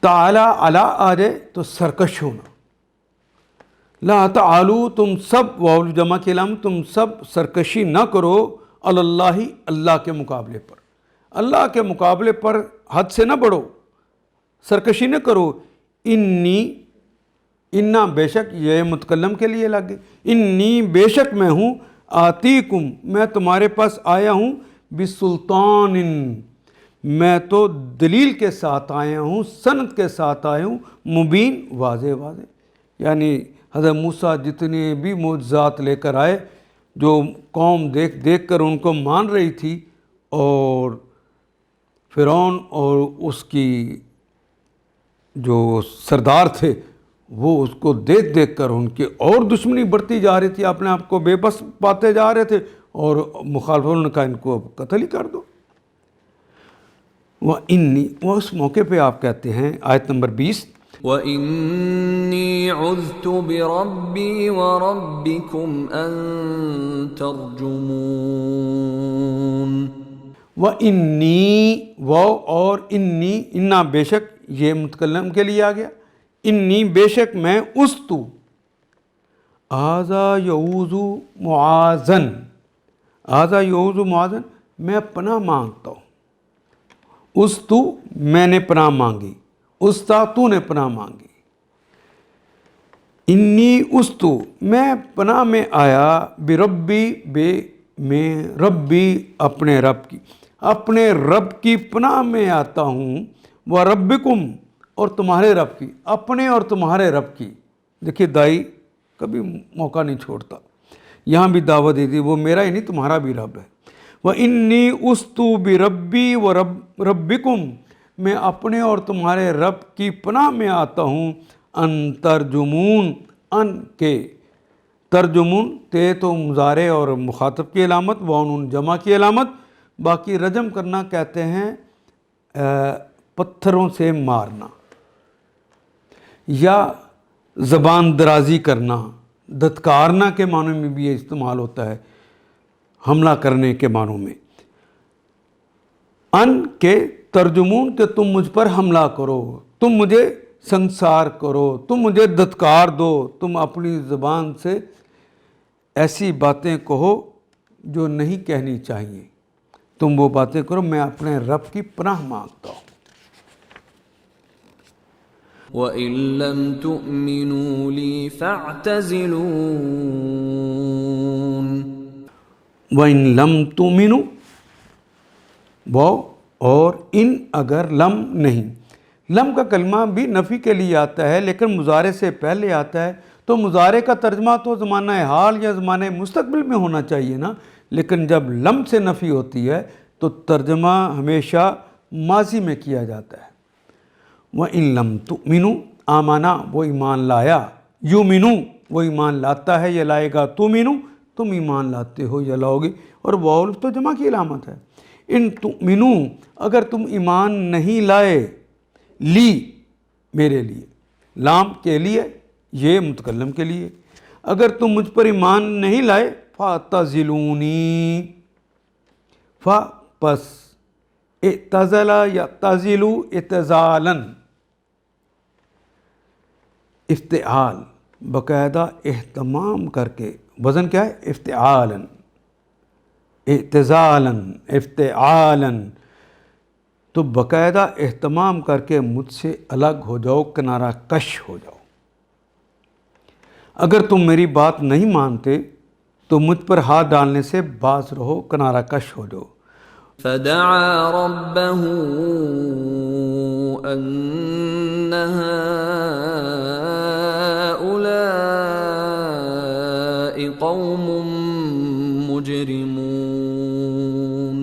تعالی علا آ جائے تو سرکش ہونا۔ لا تعلو، تم سب، واو جمع کے لام، تم سب سرکشی نہ کرو، اللہ اللہ کے مقابلے پر، اللہ کے مقابلے پر حد سے نہ بڑھو، سرکشی نہ کرو۔ انی، انا بے شک، یہ متکلم کے لیے لگ گئی، انی بے شک میں ہوں، آتیکم میں تمہارے پاس آیا ہوں، بسلطان میں تو دلیل کے ساتھ آیا ہوں، سند کے ساتھ آیا ہوں، مبین واضح واضح۔ یعنی حضرت موسیٰ جتنے بھی معجزات لے کر آئے، جو قوم دیکھ دیکھ کر ان کو مان رہی تھی، اور فرعون اور اس کی جو سردار تھے وہ اس کو دیکھ دیکھ کر ان کی اور دشمنی بڑھتی جا رہی تھی، اپنے آپ کو بے بس پاتے جا رہے تھے، اور مخالفوں نے کہا ان کو اب قتل ہی کر دو۔ وَإِنِّي، وہ اس موقع پہ آپ کہتے ہیں، آیت نمبر 20، وَإِنِّي عُذْتُ بِرَبِّي وَرَبِّكُمْ أَن تَرْجُمُونَ۔ وَإِنِّي، وہ اور انی، انا بے شک، یہ متکلم کے لیے آ گیا، انی بے شک میں، استو، آذا یعوذ معاذن، آزا یعوذ معاذن، میں پناہ مانگتا ہوں. اس تو میں نے پناہ مانگی، اس تا تو نے پناہ مانگی. انی اس تو میں پناہ میں آیا، بربی بے میں ربی اپنے رب کی، اپنے رب کی پناہ میں آتا ہوں. وہ ربکم اور تمہارے رب کی، اپنے اور تمہارے رب کی. دیکھیے دائی کبھی موقع نہیں چھوڑتا، یہاں بھی دعوت دی تھی، وہ میرا ہی نہیں تمہارا بھی رب ہے. وہ انی استو بربی و ربکم، میں اپنے اور تمہارے رب کی پناہ میں آتا ہوں. ان ترجمون، ان کے ترجمون، تے تو مضارع اور مخاطب کی علامت، وانون جمع کی علامت. باقی رجم کرنا کہتے ہیں پتھروں سے مارنا، یا زبان درازی کرنا، دھتکارنا کے معنی میں بھی یہ استعمال ہوتا ہے، حملہ کرنے کے معنوں میں. ان کے ترجمون، کہ تم مجھ پر حملہ کرو، تم مجھے سنسار کرو، تم مجھے دھتکار دو، تم اپنی زبان سے ایسی باتیں کہو جو نہیں کہنی چاہیے، تم وہ باتیں کرو. میں اپنے رب کی پناہ مانگتا ہوں. وَإِن لَّمْ تُؤْمِنُوا لِي فَاعْتَزِلُونِ. وَإِن لَّمْ تُؤْمِنُوا، وہ اور ان اگر لم نہیں. لم کا کلمہ بھی نفی کے لیے آتا ہے لیکن مضارع سے پہلے آتا ہے، تو مضارع کا ترجمہ تو زمانہ حال یا زمانہ مستقبل میں ہونا چاہیے نا. لیکن جب لم سے نفی ہوتی ہے تو ترجمہ ہمیشہ ماضی میں کیا جاتا ہے. وَإِن لَّمْ تُؤْمِنُوا، آمنا وہ ایمان لایا، یؤمنوا وہ ایمان لاتا ہے یا لائے گا، تؤمنوا تم ایمان لاتے ہو یا لاؤ گے. اور واو تو جمع کی علامت ہے. ان تؤمنوا اگر تم ایمان نہیں لائے، لی میرے لیے، لام کے لیے، یہ متکلم کے لیے، اگر تم مجھ پر ایمان نہیں لائے، فَاعْتَزِلُونِی، پس اعتزلا یا تزلو اعتزالاً، افتعال باقاعدہ اہتمام کر کے، وزن کیا ہے؟ افتعالاً، اعتزالاً، افتعالاً، تو باقاعدہ اہتمام کر کے مجھ سے الگ ہو جاؤ، کنارہ کش ہو جاؤ. اگر تم میری بات نہیں مانتے تو مجھ پر ہاتھ ڈالنے سے باز رہو، کنارہ کش ہو جاؤ. فدعا ربه أن هؤلاء قوم مجرمون.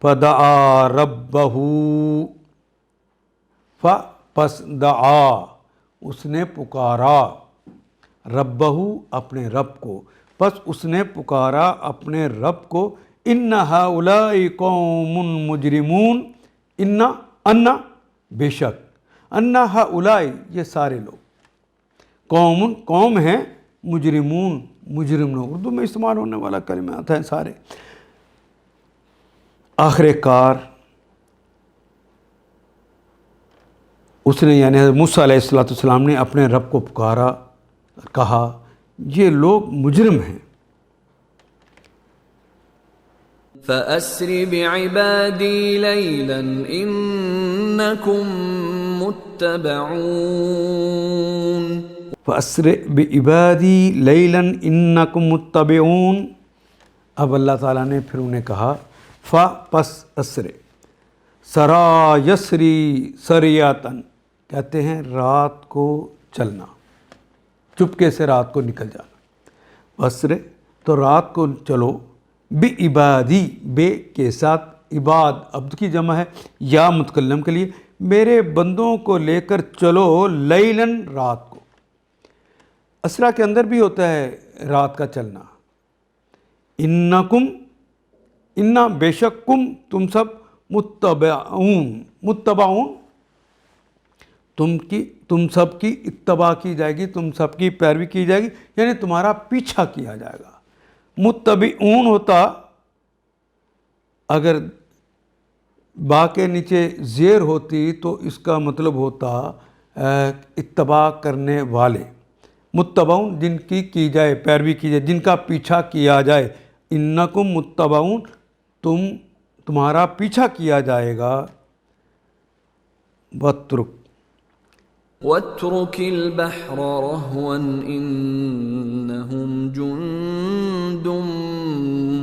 فدعا ربہ، پس دعا اس نے پکارا، ربہ اپنے رب کو، پس اس نے پکارا اپنے رب کو. ان ہؤلاء قوم مجرمون، ان بے شک، ان ہؤلاء یہ سارے لوگ، قوم ہیں، مجرمون مجرم لوگ، اردو میں استعمال ہونے والا کلمات ہیں سارے. آخر کار اس نے یعنی حضرت موسیٰ علیہ السلام نے اپنے رب کو پکارا، کہا یہ لوگ مجرم ہیں. فَأَسْرِ بِعِبَادِي لَيْلًا إِنَّكُمْ مُتَّبَعُونَ. فَأَسْرِ بِعِبَادِي لَيْلًا إِنَّكُمْ مُتَّبِعُونَ. اب اللہ تعالیٰ نے پھر انہیں کہا، پس اسر، سرا یسری سریاتن، کہتے ہیں رات کو چلنا، چپکے سے رات کو نکل جانا. اسر تو رات کو چلو، بعبادی بے کے ساتھ، عباد عبد کی جمع ہے، یا متکلم کے لیے، میرے بندوں کو لے کر چلو، لیلاً رات کو. اسرا کے اندر بھی ہوتا ہے رات کا چلنا. انکم، انا بے شک، کم تم سب، متبعون تم سب کی اتباع کی جائے گی، تم سب کی پیروی کی جائے گی، یعنی تمہارا پیچھا کیا جائے گا. متبعون ہوتا اگر با کے نیچے زیر ہوتی تو اس کا مطلب ہوتا اتباع کرنے والے. متبعون جن کی جائے، پیروی کی جائے، جن کا پیچھا کیا جائے، انکم متبعون، تمہارا پیچھا کیا جائے گا. واترک واترك البحر رهوا إنهم جند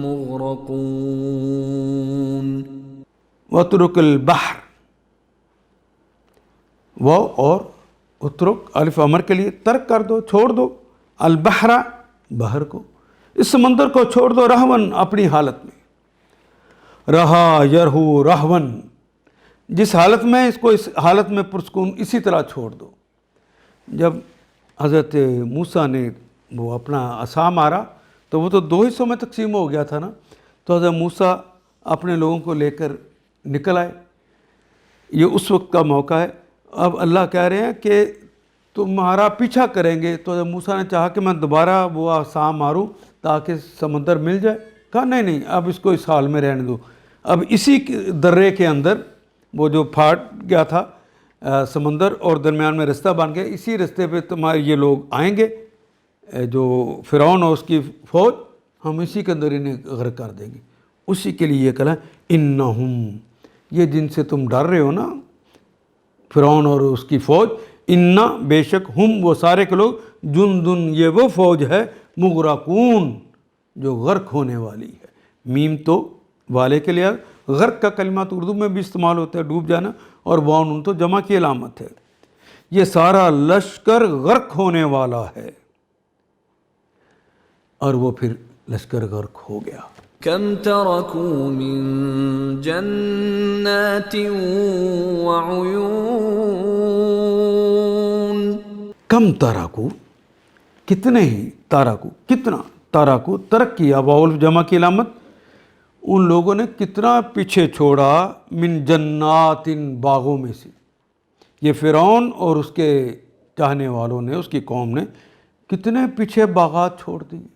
مغرقون. واترک البحر، وہ اور اترک الف امر کے لیے ترک کر دو، چھوڑ دو، البحر بحر کو، اس سمندر کو چھوڑ دو، رہون اپنی حالت میں، رہا یرہو رہون، جس حالت میں اس کو اس حالت میں پرسکون اسی طرح چھوڑ دو. جب حضرت موسیٰ نے وہ اپنا عصا مارا تو وہ تو 2 حصوں میں تقسیم ہو گیا تھا نا، تو حضرت موسیٰ اپنے لوگوں کو لے کر نکل آئے. یہ اس وقت کا موقع ہے. اب اللہ کہہ رہے ہیں کہ تمہارا پیچھا کریں گے. تو حضرت موسیٰ نے چاہا کہ میں دوبارہ وہ عصا ماروں تاکہ سمندر مل جائے. کہا نہیں اب اس کو اس حال میں رہنے دو. اب اسی درے کے اندر وہ جو پھاٹ گیا تھا سمندر اور درمیان میں رستہ بن گیا، اسی رستے پہ تمہارے یہ لوگ آئیں گے جو فرعون اور اس کی فوج، ہم اسی کے اندر انہیں غرق کر دیں گے. اسی کے لیے یہ کہا انہم، یہ جن سے تم ڈر رہے ہو نا فرعون اور اس کی فوج، انا بے شک ہم وہ سارے کے لوگ، جندن یہ وہ فوج ہے، مغرقون جو غرق ہونے والی ہے. میم تو والے کے لیے، غرق کا کلمہ تو اردو میں بھی استعمال ہوتا ہے، ڈوب جانا، اور واؤن تو جمع کی علامت ہے. یہ سارا لشکر غرق ہونے والا ہے. اور وہ پھر لشکر غرق ہو گیا. كم تركوا من جنات وعيون. کم تارکو، کتنے ہی، تارکو کتنا، تارکو ترک کیا، واؤل جمع کی علامت، ان لوگوں نے کتنا پیچھے چھوڑا، من جنات باغوں میں سے. یہ فرعون اور اس کے چاہنے والوں نے، اس کی قوم نے کتنے پیچھے باغات چھوڑ دیے.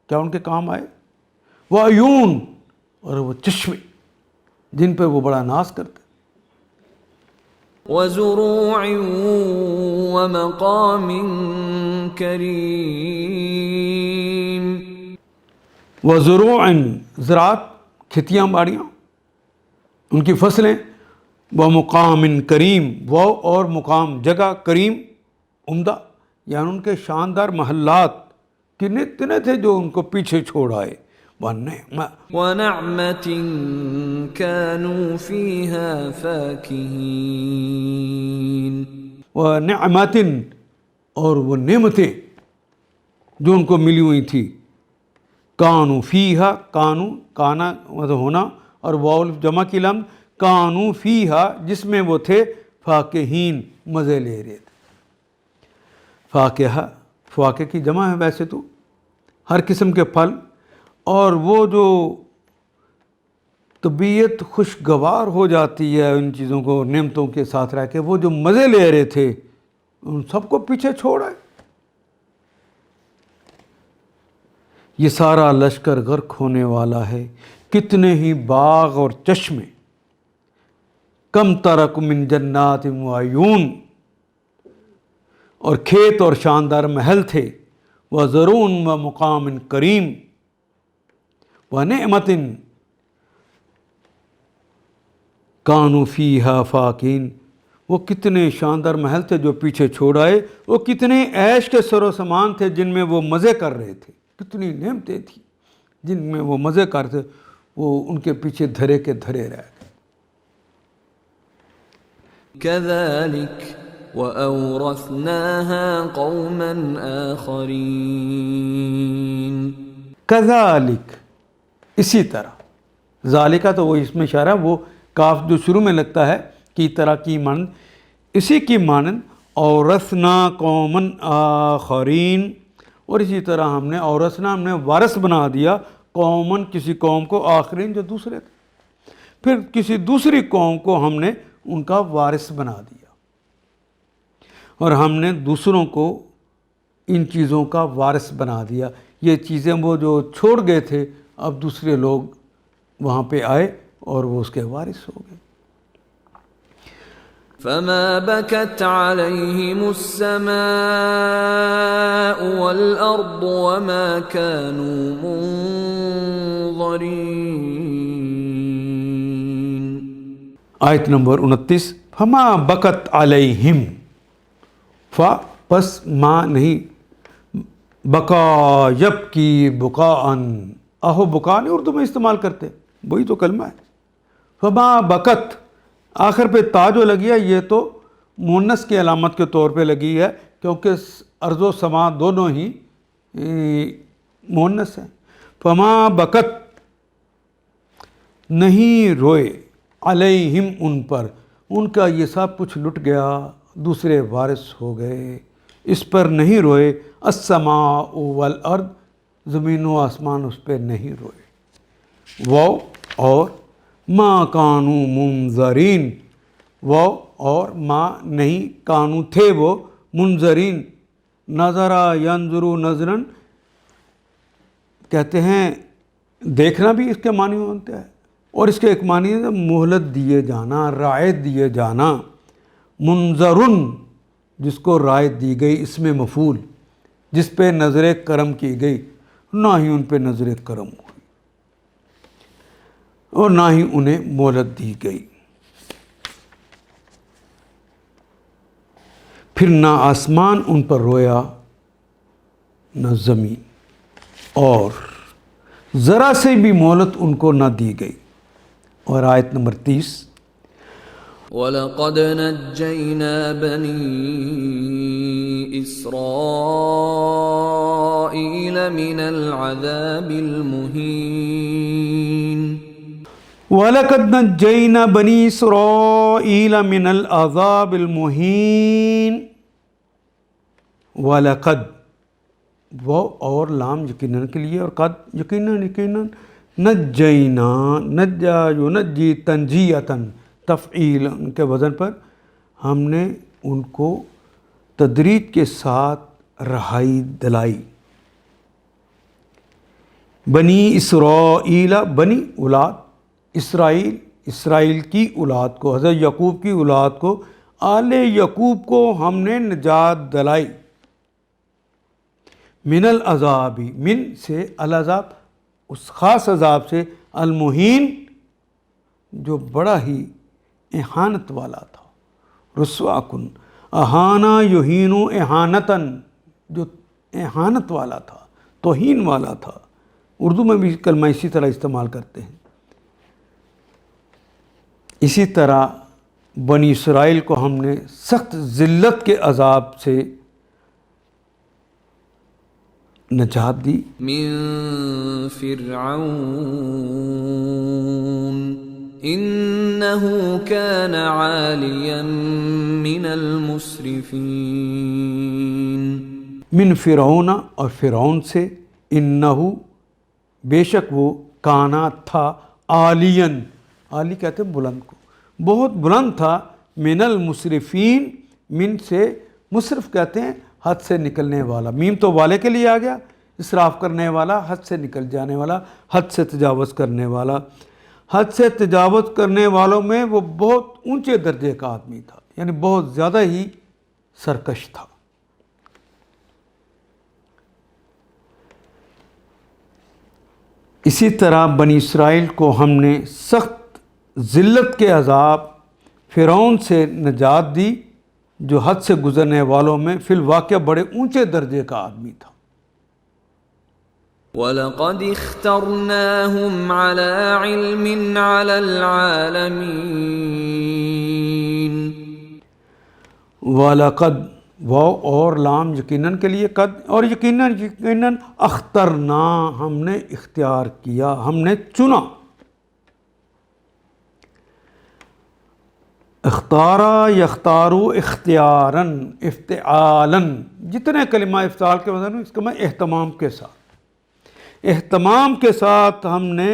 کیا ان کے کام آئے؟ وعیون، اور وہ چشمے جن پہ وہ بڑا ناز کرتے. وزروع ومقام کریم. وزروع، زراعت، کھیتیاں باڑیاں، ان کی فصلیں. ومقام کریم، وہ اور مقام جگہ، کریم عمدہ، یعنی ان کے شاندار محلات کتنے تھے جو ان کو پیچھے چھوڑ آئے. ونعمة كانوا فيها فاكهين. ونعمت، اور وہ نعمتیں جو ان کو ملی ہوئی تھی، کانو فیہا، کانو کانا مطلب ہونا، اور واؤ جمع کی لام، کانو فیہا جس میں وہ تھے، فاکہین مزے لے رہے تھے. فاکہہ، فواکہ کی جمع ہے ویسے تو، ہر قسم کے پھل، اور وہ جو طبیعت خوشگوار ہو جاتی ہے ان چیزوں کو نعمتوں کے ساتھ رہ کے، وہ جو مزے لے رہے تھے ان سب کو پیچھے چھوڑ آئے. یہ سارا لشکر غرق ہونے والا ہے. کتنے ہی باغ اور چشمے، کم ترک من جنات وعیون، اور کھیت اور شاندار محل تھے. وزروع ومقام کریم ونعمت کانوا فیہا فاکہین. وہ کتنے شاندار محل تھے جو پیچھے چھوڑ آئے. وہ کتنے عیش کے سر و سامان تھے جن میں وہ مزے کر رہے تھے. کتنی نعمتیں تھیں جن میں وہ مزے کرتے، وہ ان کے پیچھے دھرے کے دھرے رہ گئے. كذلك وأورثناها قوما آخرين. کذالک، اسی طرح، ذالکہ تو وہ اس میں اشارہ، وہ کاف جو شروع میں لگتا ہے کی طرح کی مانند، اسی کی مانند اورثنا قوما آخرین. اور اسی طرح ہم نے اورثنا، ہم نے وارث بنا دیا، قومن کسی قوم کو، آخرین جو دوسرے تھے، پھر کسی دوسری قوم کو ہم نے ان کا وارث بنا دیا. اور ہم نے دوسروں کو ان چیزوں کا وارث بنا دیا. یہ چیزیں وہ جو چھوڑ گئے تھے، اب دوسرے لوگ وہاں پہ آئے اور وہ اس کے وارث ہو گئے. فما بكت عليهم السماء والأرض وما كانوا منظرين۔ آیت نمبر 29، فما بکت علیہم، پس ماں نہیں، بکا یب کی بکاً، آہو بکا نہیں اردو میں استعمال کرتے، وہی تو کلمہ ہے۔ فما بکت، آخر پہ تا جو لگی ہے یہ تو مونس کی علامت کے طور پہ لگی ہے، کیونکہ ارض و سما دونوں ہی مونس ہیں۔ فما بکت، نہیں روئے، علیہم ان پر، ان کا یہ سب کچھ لٹ گیا، دوسرے وارث ہو گئے، اس پر نہیں روئے، السماء والارض، زمین و آسمان اس پہ نہیں روئے، وہ اور ما کانوا منظرین، وہ اور ما نہیں، کانو تھے وہ، منظرین، نظرا ینظرو نظرن، کہتے ہیں دیکھنا بھی اس کے معنی میں ہوتا ہے، اور اس کے ایک معنی ہے مہلت دیے جانا، رعایت دیے جانا۔ منظرن، جس کو رعایت دی گئی، اس میں مفعول، جس پہ نظر کرم کی گئی، نہ ہی ان پہ نظر کرم ہوئی اور نہ ہی انہیں مہلت دی گئی۔ پھر نہ آسمان ان پر رویا نہ زمین، اور ذرا سے بھی مہلت ان کو نہ دی گئی۔ اور آیت نمبر 30، وَلَقَدْ نَجَّيْنَا بَنِي إِسْرَائِيلَ مِنَ الْعَذَابِ الْمُهِينِ۔ وَلَقَدْ نَجَّيْنَا بَنِي إِسْرَائِيلَ مِنَ الْعَذَابِ الْمُهِينِ۔ وَلَقَدْ، وہ اور لام یقیناً کے لیے، اور قد یقیناً، نجینا، نجا ینجی تنجیتاً، تفعیل ان کے وزن پر، ہم نے ان کو تدریج کے ساتھ رہائی دلائی۔ بنی اسرائیل، بنی اولاد، اسرائیل، اسرائیل کی اولاد کو، حضرت یعقوب کی اولاد کو، آل یعقوب کو ہم نے نجات دلائی۔ من العذاب، من سے العذاب، اس خاص عذاب سے، المہین، جو بڑا ہی اہانت والا تھا، رسوا کن، اہانا یہین اہانتاً، جو اہانت والا تھا، توہین والا تھا۔ اردو میں بھی کلمہ اسی طرح استعمال کرتے ہیں۔ اسی طرح بنی اسرائیل کو ہم نے سخت ذلت کے عذاب سے نجات دی۔ من فرعون انه كان عاليا من المسرفين۔ من فرعون، اور فرعون سے، انہو، بے شک وہ، کانا تھا، عالین، عالی کہتے ہیں بلند کو، بہت بلند تھا، من المسرفین، من سے مسرف کہتے ہیں حد سے نکلنے والا، میم تو والے کے لیے آ گیا، اسراف کرنے والا، حد سے نکل جانے والا، حد سے تجاوز کرنے والا۔ حد سے تجاوز کرنے والوں میں وہ بہت اونچے درجے کا آدمی تھا، یعنی بہت زیادہ ہی سرکش تھا۔ اسی طرح بنی اسرائیل کو ہم نے سخت ذلت کے عذاب فرعون سے نجات دی، جو حد سے گزرنے والوں میں فی الواقع بڑے اونچے درجے کا آدمی تھا۔ وَلَقَدِ اخْتَرْنَاهُمْ عَلَى عِلْمٍ عَلَى الْعَالَمِينَ۔ وَلَقَدْ، واو اور لام یقیناً کے لیے، قد، اور یقیناً اخترنا، ہم نے اختیار کیا، ہم نے چنا۔ اختارا یختارو اختیاراً، افتعالاً، جتنے کلمہ افتعال کے وزن اس کا میں اہتمام کے ساتھ، اہتمام کے ساتھ ہم نے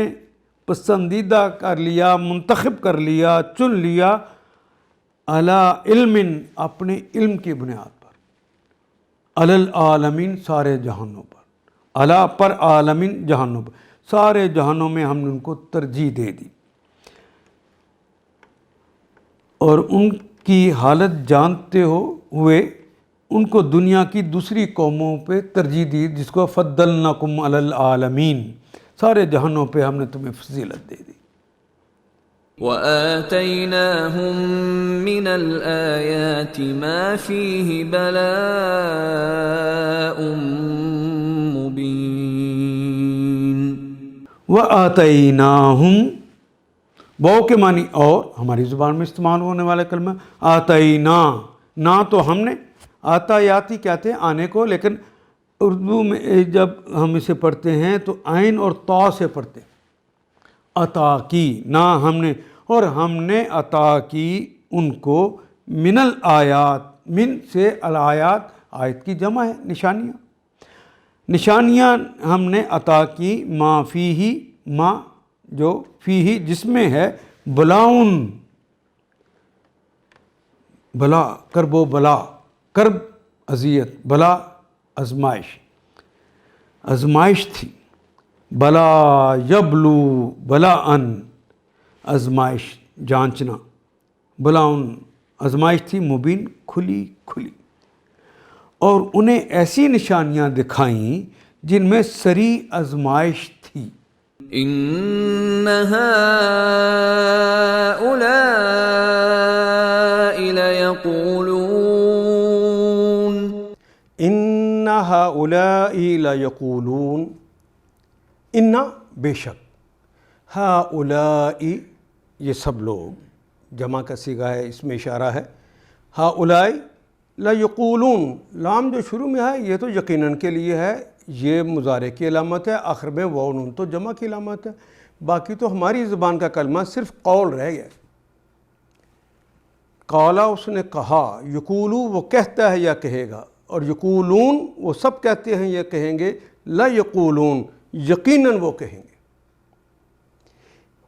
پسندیدہ کر لیا، منتخب کر لیا، چن لیا، علی علم، اپنے علم کی بنیاد پر، علی العالمین، سارے جہانوں پر، علی پر، عالمین، جہانوں پر، سارے جہانوں میں ہم نے ان کو ترجیح دے دی، اور ان کی حالت جانتے ہوئے ان کو دنیا کی دوسری قوموں پہ ترجیح دی، جس کو فضلناکم علی العالمین، سارے جہانوں پہ ہم نے تمہیں فضیلت دے دی۔ وآتيناهم من الآيات ما فيه بلاء مبين۔ وآتیناہم، واو کے معنی اور، ہماری زبان میں استعمال ہونے والا کلمہ آتینا، نہ تو ہم نے، آتا یاتی کہتے ہیں آنے کو، لیکن اردو میں جب ہم اسے پڑھتے ہیں تو عین اور طا سے پڑھتے ہیں، عطا کی، نہ ہم نے، اور ہم نے عطا کی ان کو من الآیات، من سے الآیات، آیت کی جمع ہے نشانیاں، نشانیاں ہم نے عطا کی، ما فیہ، ما جو فیہ جس میں ہے، بلاؤن، بلا، کرب و بلا، کرب اذیت، بلا آزمائش، آزمائش تھی، بلا یبلو بلا ان، آزمائش جانچنا، بلاؤن آزمائش تھی، مبین کھلی کھلی، اور انہیں ایسی نشانیاں دکھائیں جن میں سری آزمائش تھی۔ إن هؤلاء ليقولون، ان ہؤلاء لیقولون، ان بے شک، ہؤلاء یہ سب لوگ، جمع کا صیغہ ہے، اس میں اشارہ ہے، ہؤلاء لیقولون، لام جو شروع میں ہے یہ تو یقیناً کے لیے ہے، یہ مضارع کی علامت ہے، آخر میں واو نون تو جمع کی علامت ہے، باقی تو ہماری زبان کا کلمہ صرف قول رہ گیا۔ قالا اس نے کہا، یقولو وہ کہتا ہے یا کہے گا، اور یقولون وہ سب کہتے ہیں یا کہیں گے، لا یقولون یقیناً وہ کہیں گے۔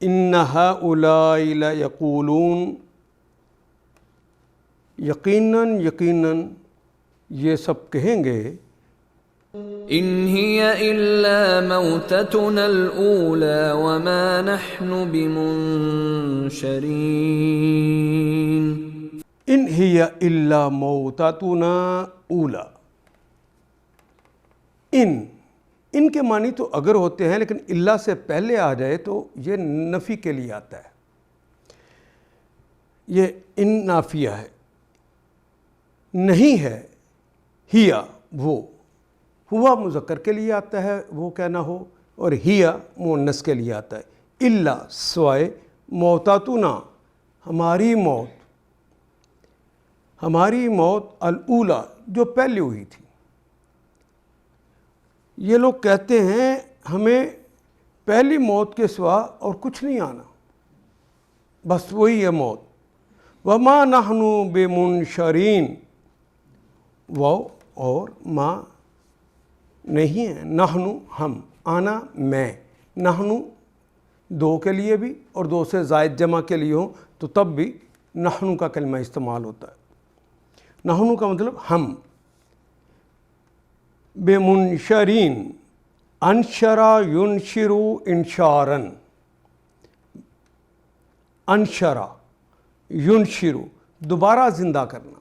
ان ہؤلاء لا یقولون، یقیناً یقیناً یہ سب کہیں گے، إن هي إلا موتتنا الأولى وما نحن بمنشرين۔ ان ہی الا موتتنا اولا، ان کے معنی تو اگر ہوتے ہیں، لیکن الا سے پہلے آ جائے تو یہ نفی کے لیے آتا ہے، یہ ان نافیہ ہے، نہیں ہے، ہیا وہ، ہوا مذکر کے لیے آتا ہے وہ کہنا ہو، اور ہیا مؤنث کے لیے آتا ہے، الا سوائے، موتاتنا ہماری موت، ہماری موت، الاولا جو پہلے ہوئی تھی۔ یہ لوگ کہتے ہیں ہمیں پہلی موت کے سوا اور کچھ نہیں آنا، بس وہی ہے موت۔ وما نحن بمنشرین، وہ اور ما نہیں ہے، نحن ہم، آنا میں، نحن دو کے لیے بھی اور دو سے زائد جمع کے لیے ہوں تو تب بھی نحن کا کلمہ استعمال ہوتا ہے۔ نحن کا مطلب ہم، بمنشرین، انشرا ینشرو انشارن، انشرا ینشرو دوبارہ زندہ کرنا،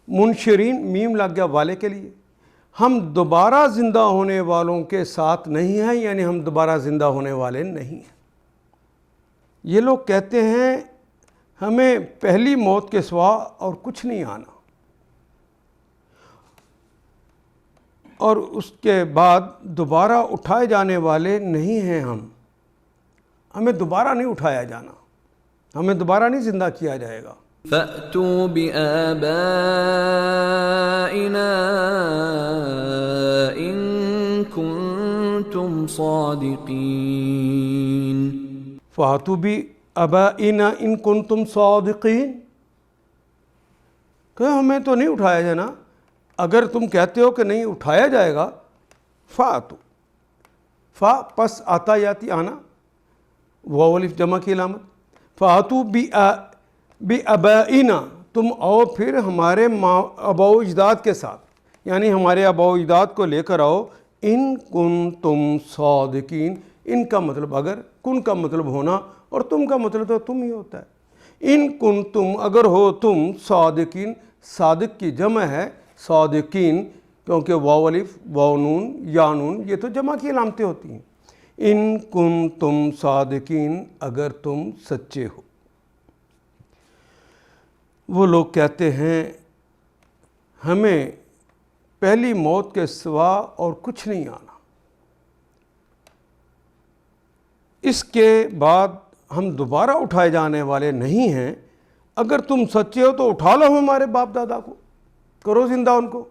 منشرین میم لگ گیا والے کے لیے، ہم دوبارہ زندہ ہونے والوں کے ساتھ نہیں ہیں، یعنی ہم دوبارہ زندہ ہونے والے نہیں ہیں۔ یہ لوگ کہتے ہیں ہمیں پہلی موت کے سوا اور کچھ نہیں آنا، اور اس کے بعد دوبارہ اٹھائے جانے والے نہیں ہیں ہمیں دوبارہ نہیں اٹھایا جانا، ہمیں دوبارہ نہیں زندہ کیا جائے گا۔ فأتوا بآبائنا إن كنتم صادقين۔ فَأْتُوا بِآبَائِنَا إِن كُنتُمْ صَادِقِينَ، کہ ہمیں تو نہیں اٹھایا جانا، اگر تم کہتے ہو کہ نہیں اٹھایا جائے گا، فَأْتُوا، فا پس آتا یاتی آنا، واو الف جمع کی علامت، فَأْتُوا بِآبَائِنَا، تم آؤ پھر ہمارے آباء و اجداد کے ساتھ، یعنی ہمارے آباء و اجداد کو لے کر آؤ، ان کنتم صادقین، ان کا مطلب اگر، کن کا مطلب ہونا، اور تم کا مطلب تو تم ہی ہوتا ہے۔ ان کنتم اگر ہو تم صادقین صادق کی جمع ہے صادقین، کیونکہ واو الف واو نون یا نون یہ تو جمع کی علامتیں ہوتی ہیں۔ ان کنتم صادقین، اگر تم سچے ہو۔ وہ لوگ کہتے ہیں ہمیں پہلی موت کے سوا اور کچھ نہیں آنا، اس کے بعد ہم دوبارہ اٹھائے جانے والے نہیں ہیں۔ اگر تم سچے ہو تو اٹھا لو ہمارے باپ دادا کو، کرو زندہ ان کو۔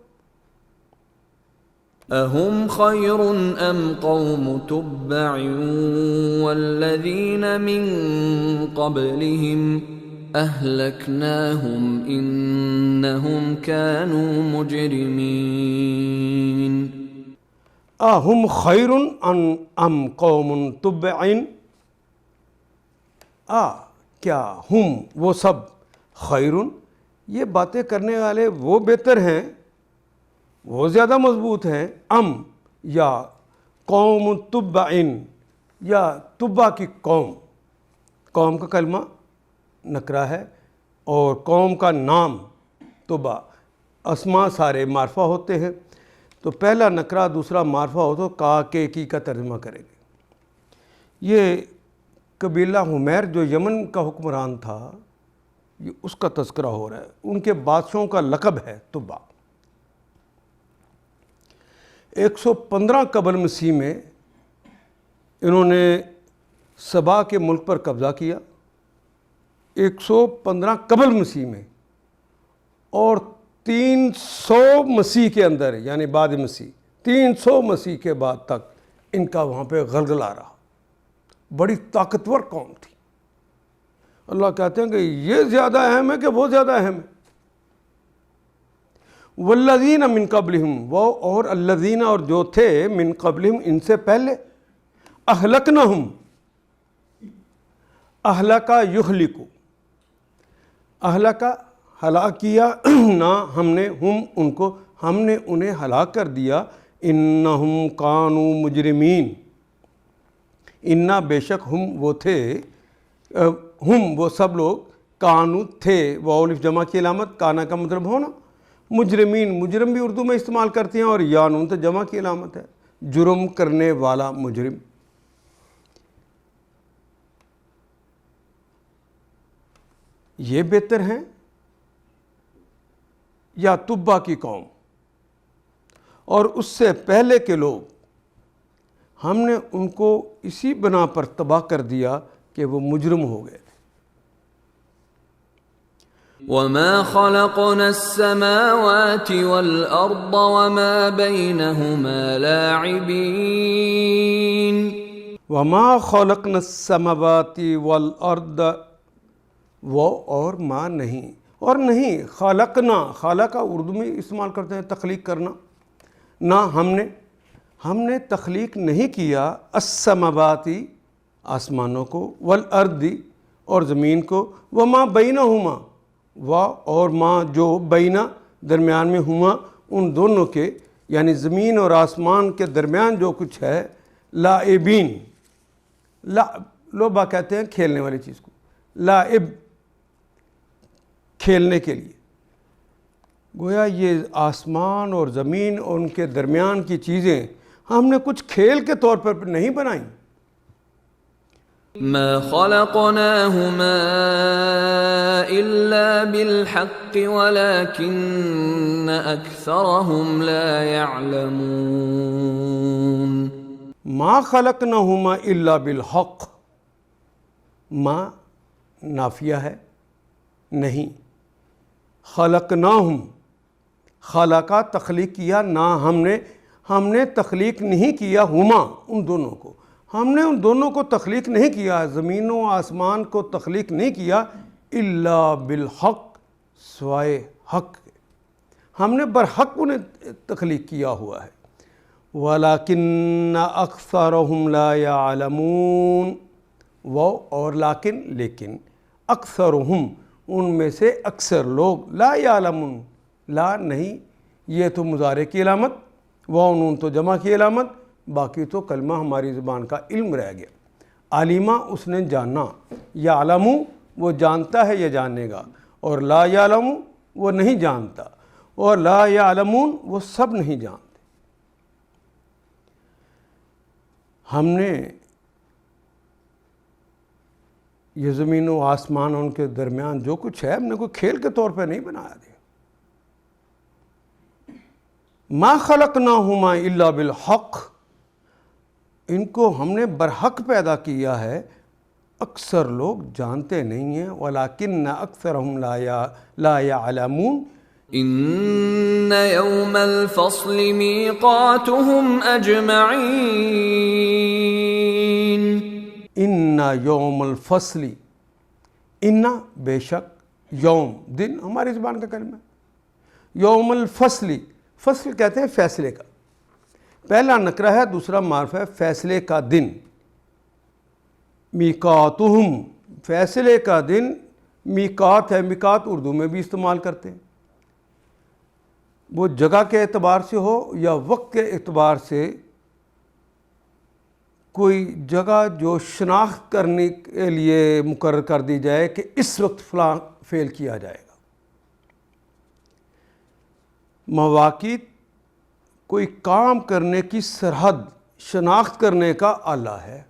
اہم خیر ام قوم تبع والذین من قبلہم اہلکناہم انہم کانوا مجرمین۔ اہم خیر ام قوم تبع، کیا ہم وہ سب خیرن، یہ باتیں کرنے والے وہ بہتر ہیں، وہ زیادہ مضبوط ہیں، ام یا قوم تبع، یا تبع کی قوم، قوم کا کلمہ نکرہ ہے اور قوم کا نام تبع، اسماء سارے معرفہ ہوتے ہیں، تو پہلا نکرہ دوسرا معرفہ ہو تو کا کے کی کا ترجمہ کریں گے۔ یہ قبیلہ حمیر جو یمن کا حکمران تھا، یہ اس کا تذکرہ ہو رہا ہے، ان کے بادشاہوں کا لقب ہے تبع۔ 115 قبل مسیح میں انہوں نے سبا کے ملک پر قبضہ کیا، 115 قبل مسیح میں، اور 300 مسیح کے اندر، یعنی بعد مسیح 300 مسیح کے بعد تک ان کا وہاں پہ غلغلہ رہا۔ بڑی طاقتور قوم تھی۔ اللہ کہتے ہیں کہ یہ زیادہ اہم ہے کہ وہ زیادہ اہم ہے۔ والذین من قبلہم، وہ اور الذین اور جو تھے من قبلہم ان سے پہلے، اہلکنہم، اہلکا یہلکو، اہلکا ہلاک کیا، نہ ہم نے ہم ان کو، ہم نے انہیں ہلاک کر دیا، انہم کانوا مجرمین، انا بے شک ہم وہ تھے، ہم وہ سب لوگ، کانو تھے، واو الف جمع کی علامت، کانا کا مطلب ہونا، مجرمین، مجرم بھی اردو میں استعمال کرتے ہیں، اور یا نون تو جمع کی علامت ہے، جرم کرنے والا مجرم۔ یہ بہتر ہیں یا تبع کی قوم اور اس سے پہلے کے لوگ؟ ہم نے ان کو اسی بنا پر تباہ کر دیا کہ وہ مجرم ہو گئے۔ وَمَا خَلَقْنَا السَّمَاوَاتِ وَالْأَرْضَ وَمَا بَيْنَهُمَا لَاعِبِينَ۔ وَمَا خَلَقْنَا السَّمَاوَاتِ وَالْأَرْضَ، وہ اور ما نہیں، اور نہیں خلقنا، خالقہ اردو میں استعمال کرتے ہیں تخلیق کرنا، نہ ہم نے تخلیق نہیں کیا السماواتی آسمانوں کو، والارضی اور زمین کو، وما بینہما و اور ما جو بینا درمیان میں ہما ان دونوں کے، یعنی زمین اور آسمان کے درمیان جو کچھ ہے، لاعبین، لعبہ کہتے ہیں کھیلنے والی چیز کو، لاعب کھیلنے کے لیے۔ گویا یہ آسمان اور زمین اور ان کے درمیان کی چیزیں ہم نے کچھ کھیل کے طور پر نہیں بنائیں۔ ما خلقناهما الا بالحق ولكن اكثرهم لا يعلمون۔ ما خلقناہما الا بالحق، ما نافیہ ہے، نہیں، خلقناہم، خلقہ تخلیق کیا، نہ ہم نے تخلیق نہیں کیا، ہما ان دونوں کو، ہم نے ان دونوں کو تخلیق نہیں کیا، زمین و آسمان کو تخلیق نہیں کیا، الا بالحق، سوائے حق، ہم نے برحق انہیں تخلیق کیا ہوا ہے، وَلَكِنَّ أَكْثَرَهُمْ لَا يَعْلَمُونَ، وہ اور لیکن اکثرہم ان میں سے اکثر لوگ، لا یعلمون، لا نہیں، یہ تو مضارع کی علامت، واو نون تو جمع کی علامت، باقی تو کلمہ ہماری زبان کا علم رہ گیا۔ عالمہ اس نے جانا، یعلمو وہ جانتا ہے یا جانے گا، اور لا یعلمو وہ نہیں جانتا، اور لا یعلمون وہ سب نہیں جانتے۔ ہم نے یہ زمین و آسمان ان کے درمیان جو کچھ ہے، ہم نے کوئی کھیل کے طور پہ نہیں بنایا دیا۔ ما خلقناہما الا بالحق، ان کو ہم نے برحق پیدا کیا ہے، اکثر لوگ جانتے نہیں ہیں، ولیکن اکثرہم لا یعلمون۔ ان یوم الفصل میقاتهم اجمعین، ان یوم الفصل، ان بے شک، یوم دن ہماری زبان کا کلمہ ہے۔ یوم الفصل، فصل کہتے ہیں فیصلے کا، پہلا نکرہ ہے، دوسرا معرفہ ہے، فیصلے کا دن۔ میقاتہم، فیصلے کا دن، میقات ہے، میقات اردو میں بھی استعمال کرتے ہیں، وہ جگہ کے اعتبار سے ہو یا وقت کے اعتبار سے، کوئی جگہ جو شناخت کرنے کے لیے مقرر کر دی جائے کہ اس وقت فلاں فعل کیا جائے گا۔ مواقیت کوئی کام کرنے کی سرحد شناخت کرنے کا آلہ ہے،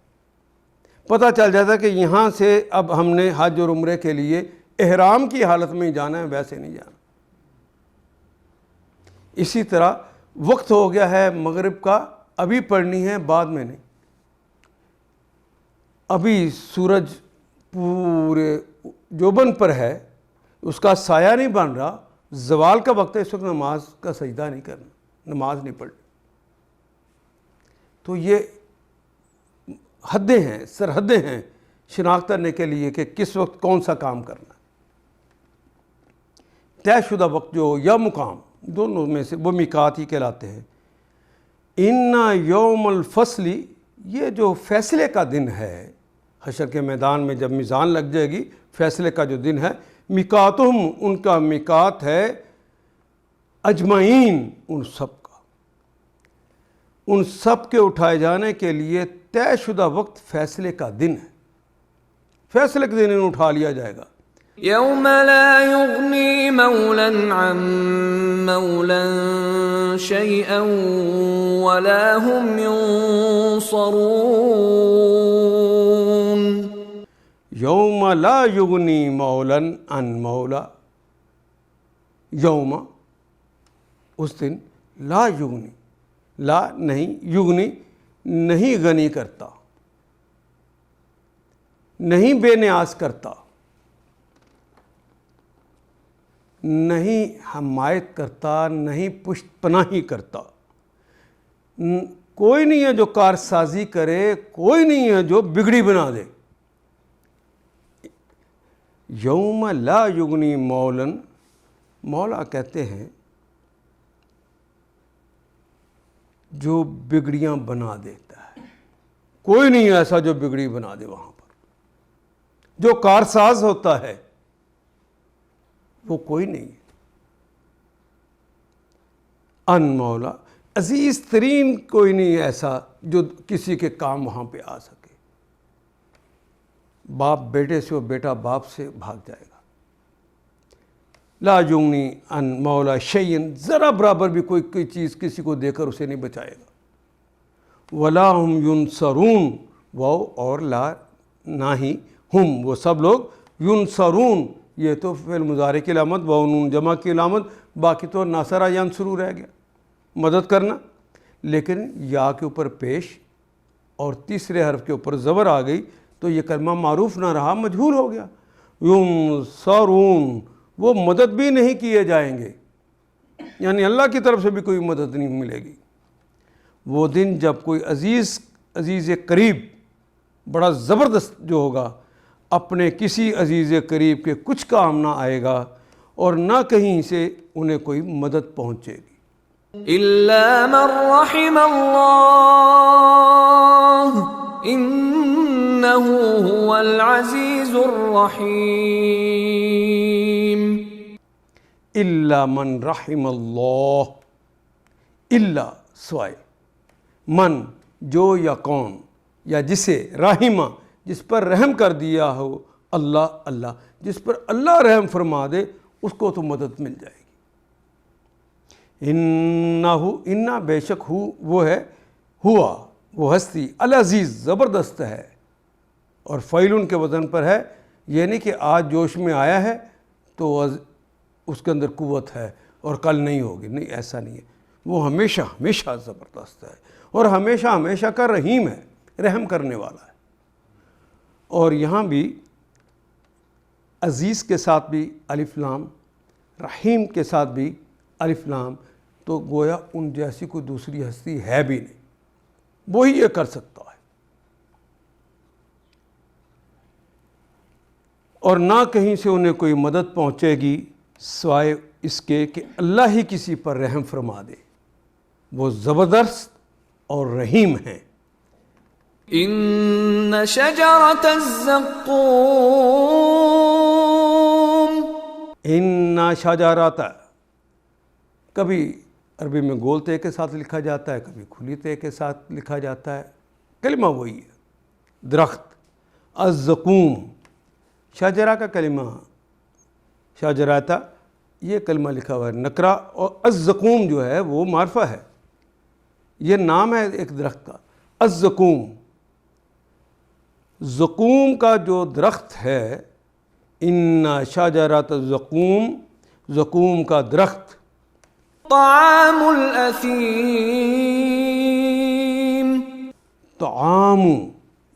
پتہ چل جاتا ہے کہ یہاں سے اب ہم نے حج اور عمرے کے لیے احرام کی حالت میں ہی جانا ہے، ویسے نہیں جانا۔ اسی طرح وقت ہو گیا ہے مغرب کا، ابھی پڑھنی ہے، بعد میں نہیں۔ ابھی سورج پورے جوبن پر ہے، اس کا سایہ نہیں بن رہا، زوال کا وقت ہے، اس وقت نماز کا سجدہ نہیں کرنا، نماز نہیں پڑھنی۔ تو یہ حدیں ہیں، سرحدیں ہیں شناخت کرنے کے لیے کہ کس وقت کون سا کام کرنا ہے۔ طے شدہ وقت جو یا مقام، دونوں میں سے وہ میقات ہی کہلاتے ہیں۔ ان یوم الفصل، یہ جو فیصلے کا دن ہے، حشر کے میدان میں جب میزان لگ جائے گی، فیصلے کا جو دن ہے، میقاتہم، ان کا میقات ہے، اجمعین، ان سب کا، ان سب کے اٹھائے جانے کے لیے طے شدہ وقت فیصلے کا دن ہے، فیصلے کے دن انہیں اٹھا لیا جائے گا۔ یوم لا یغنی مولا عن مولا شیئا ولا هم ینصرون، یوم لا یغنی مولا عن مولا، یوم اس دن، لا یغنی، لا نہیں، یغنی نہیں غنی کرتا، نہیں بے نیاز کرتا، نہیں حمایت کرتا، نہیں پشت پناہی کرتا، کوئی نہیں ہے جو کارسازی کرے، کوئی نہیں ہے جو بگڑی بنا دے۔ یوم لا یغنی مولاً، مولا کہتے ہیں جو بگڑیاں بنا دیتا ہے، کوئی نہیں ایسا جو بگڑی بنا دے وہاں پر، جو کارساز ہوتا ہے وہ کوئی نہیں ہے۔ ان مولا، عزیز ترین کوئی نہیں ایسا جو کسی کے کام وہاں پہ آ سکے۔ باپ بیٹے سے اور بیٹا باپ سے بھاگ جائے گا۔ لا یغنی ان مولا شیئن، ذرا برابر بھی کوئی چیز کسی کو دے کر اسے نہیں بچائے گا۔ ولا ہم ینصرون، وہ اور لا نہ ہی، ہم وہ سب لوگ، ینصرون یہ تو فعل مضارع کی علامت، وہ نون جمع کی علامت، باقی تو ناصرہ ینصرو رہ گیا، مدد کرنا، لیکن یا کے اوپر پیش اور تیسرے حرف کے اوپر زبر آ گئی تو یہ کلمہ معروف نہ رہا، مجہول ہو گیا۔ ینصرون، وہ مدد بھی نہیں کیے جائیں گے، یعنی اللہ کی طرف سے بھی کوئی مدد نہیں ملے گی۔ وہ دن جب کوئی عزیز قریب بڑا زبردست جو ہوگا، اپنے کسی عزیز قریب کے کچھ کام نہ آئے گا اور نہ کہیں سے انہیں کوئی مدد پہنچے گی۔ الا من رحم اللہ انہ هو العزیز الرحیم، الا من رحم اللہ، الا سوائے، من جو یا کون یا جسے، رحمہ جس پر رحم کر دیا ہو، اللہ جس پر اللہ رحم فرما دے، اس کو تو مدد مل جائے گی۔ انا بے شک وہ ہے، ہوا وہ ہستی، العزیز زبردست ہے، اور فعیل کے وزن پر ہے، یہ نہیں کہ آج جوش میں آیا ہے تو اس کے اندر قوت ہے اور کل نہیں ہوگی، نہیں، ایسا نہیں ہے، وہ ہمیشہ ہمیشہ زبردست ہے اور ہمیشہ ہمیشہ کا رحیم ہے، رحم کرنے والا ہے۔ اور یہاں بھی عزیز کے ساتھ بھی الف لام، رحیم کے ساتھ بھی الف لام، تو گویا ان جیسی کوئی دوسری ہستی ہے بھی نہیں، وہی یہ کر سکتا ہے، اور نہ کہیں سے انہیں کوئی مدد پہنچے گی سوائے اس کے کہ اللہ ہی کسی پر رحم فرما دے، وہ زبردست اور رحیم ہیں۔ ان شجرۃ الزقوم، ان شجرۃ، کبھی عربی میں گول تے کے ساتھ لکھا جاتا ہے، کبھی کھلی تے کے ساتھ لکھا جاتا ہے، کلمہ وہی ہے، درخت، الزقوم، شجرہ کا کلمہ شجرۃ، یہ کلمہ لکھا ہوا ہے نکرہ، اور الزقوم جو ہے وہ معرفہ ہے، یہ نام ہے ایک درخت کا، الزقوم، زقوم کا جو درخت ہے، ان شجرۃ الزقوم، زقوم کا درخت، طعام الاثیم، طعام،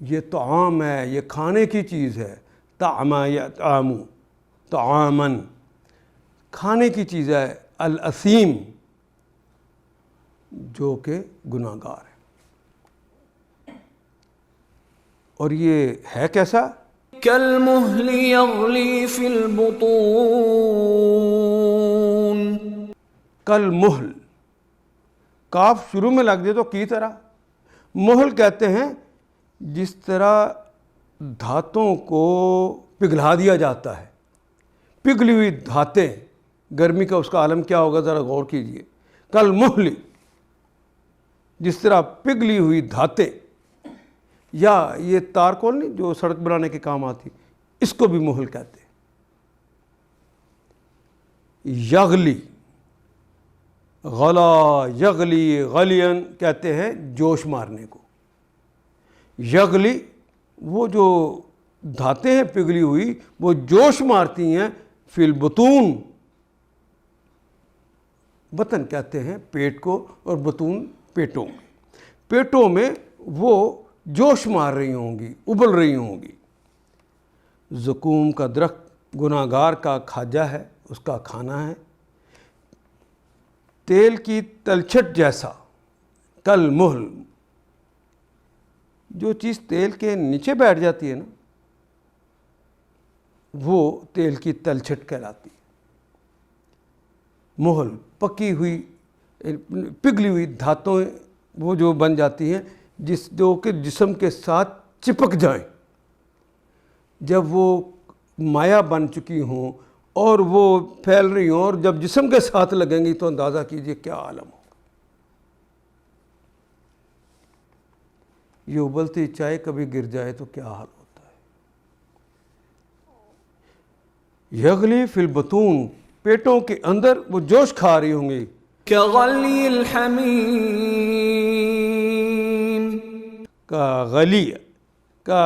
یہ طعام ہے، یہ کھانے کی چیز ہے، طعم یطعم، طعامن، کھانے کی چیز ہے، الاثیم، جو کہ گناہ گار ہے۔ اور یہ ہے کیسا؟ کالمہل یغلی فی البطون، کل محل، کاف شروع میں لگ دے تو کی طرح، محل کہتے ہیں جس طرح دھاتوں کو پگھلا دیا جاتا ہے، پگھلی ہوئی دھاتیں، گرمی کا اس کا عالم کیا ہوگا ذرا غور کیجئے، کل محل، جس طرح پگھلی ہوئی دھاتیں، یا یہ تارکول نہیں جو سڑک بنانے کے کام آتی، اس کو بھی محل کہتے ہیں۔ یغلی، غلا یغلی، غلین کہتے ہیں جوش مارنے کو، یغلی وہ جو دھاتیں ہیں پگھلی ہوئی وہ جوش مارتی ہیں، فی البطون، بطن کہتے ہیں پیٹ کو، اور بطون پیٹوں، پیٹوں میں وہ جوش مار رہی ہوں گی، ابل رہی ہوں گی۔ زقوم کا درخت گناہ گار کا کھاجا ہے، اس کا کھانا ہے، تیل کی تلچھٹ جیسا، کل محل، جو چیز تیل کے نیچے بیٹھ جاتی ہے نا وہ تیل کی تلچھٹ کہلاتی ہے، محل، پکی ہوئی پگھلی ہوئی دھاتوں وہ جو بن جاتی ہیں جو کہ جسم کے ساتھ چپک جائیں، جب وہ مایع بن چکی ہوں اور وہ پھیل رہی ہوں اور جب جسم کے ساتھ لگیں گی تو اندازہ کیجئے کیا عالم ہوگا۔ یہ ابلتی چائے کبھی گر جائے تو کیا حال ہوتا ہے۔ یغلی فی البطون، پیٹوں کے اندر وہ جوش کھا رہی ہوں گی، کغلی الحمیم، کا غلیہ، کا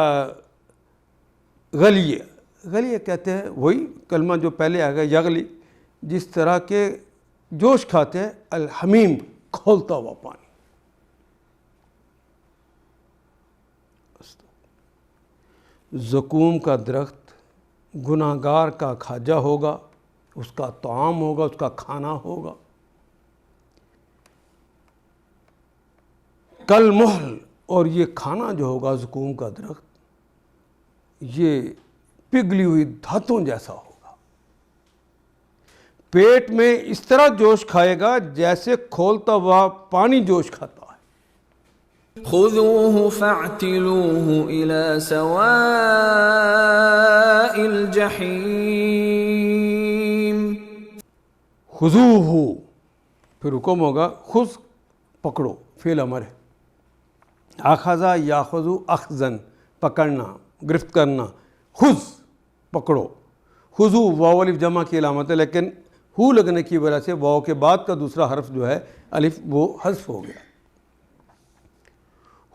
غلیہ، غلیہ کہتے ہیں وہی کلمہ جو پہلے آ گیا یغلی، جس طرح کے جوش کھاتے ہیں، الحمیم، کھولتا ہوا پانی۔ زقوم کا درخت گناہ گار کا کھاجا ہوگا، اس کا طعام ہوگا، اس کا کھانا ہوگا، کل محل، اور یہ کھانا جو ہوگا زقوم کا درخت یہ پگھلی ہوئی دھاتوں جیسا ہوگا، پیٹ میں اس طرح جوش کھائے گا جیسے کھولتا ہوا پانی جوش کھاتا ہے۔ خذوه فاعتلوه إلى سواء الجحیم، خذوہ، پھر حکم ہوگا، خذ پکڑو، فعل امر ہے، اخذا یاخذ اخذن، پکڑنا، گرفت کرنا، خذ پکڑو، خضو واو الف جمع کی علامت ہے، لیکن ہو لگنے کی وجہ سے واو کے بعد کا دوسرا حرف جو ہے الف وہ حذف ہو گیا.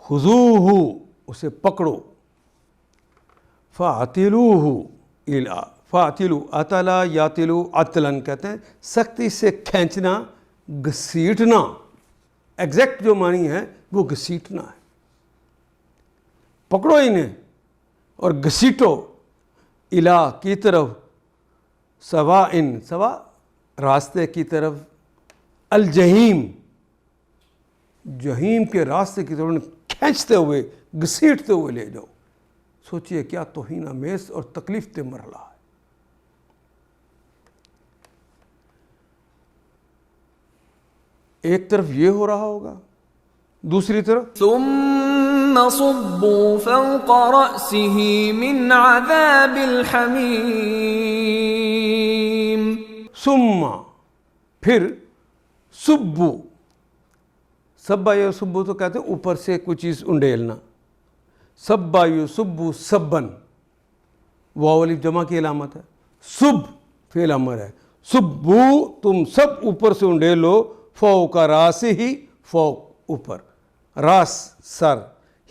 خضوہ اسے پکڑو، فاعتلوہ الا فاعتلو عتلا یاتلو عتلن کہتے ہیں سختی سے کھینچنا، گھسیٹنا. ایگزیکٹ جو معنی ہے وہ گھسیٹنا ہے. پکڑو انہیں اور گھسیٹو، الا کی طرف، سوا ان سوا راستے کی طرف، الجحیم جہیم کے راستے کی طرف کھینچتے ہوئے گھسیٹتے ہوئے لے جاؤ. سوچئے کیا توہین آمیز اور تکلیف دہ مرحلہ ہے. ایک طرف یہ ہو رہا ہوگا، دوسری طرف ثم صبوا فوق رأسه من عذاب الحمیم. ثم پھر سبو، سبا یا سبو تو کہتے ہیں اوپر سے کوئی چیز انڈیلنا. سبا یو سبو سبن واو الف جمع کی علامت ہے. سب فعل امر ہے. سبو تم سب اوپر سے انڈیلو، فوق راس ہی فوق اوپر، راس سر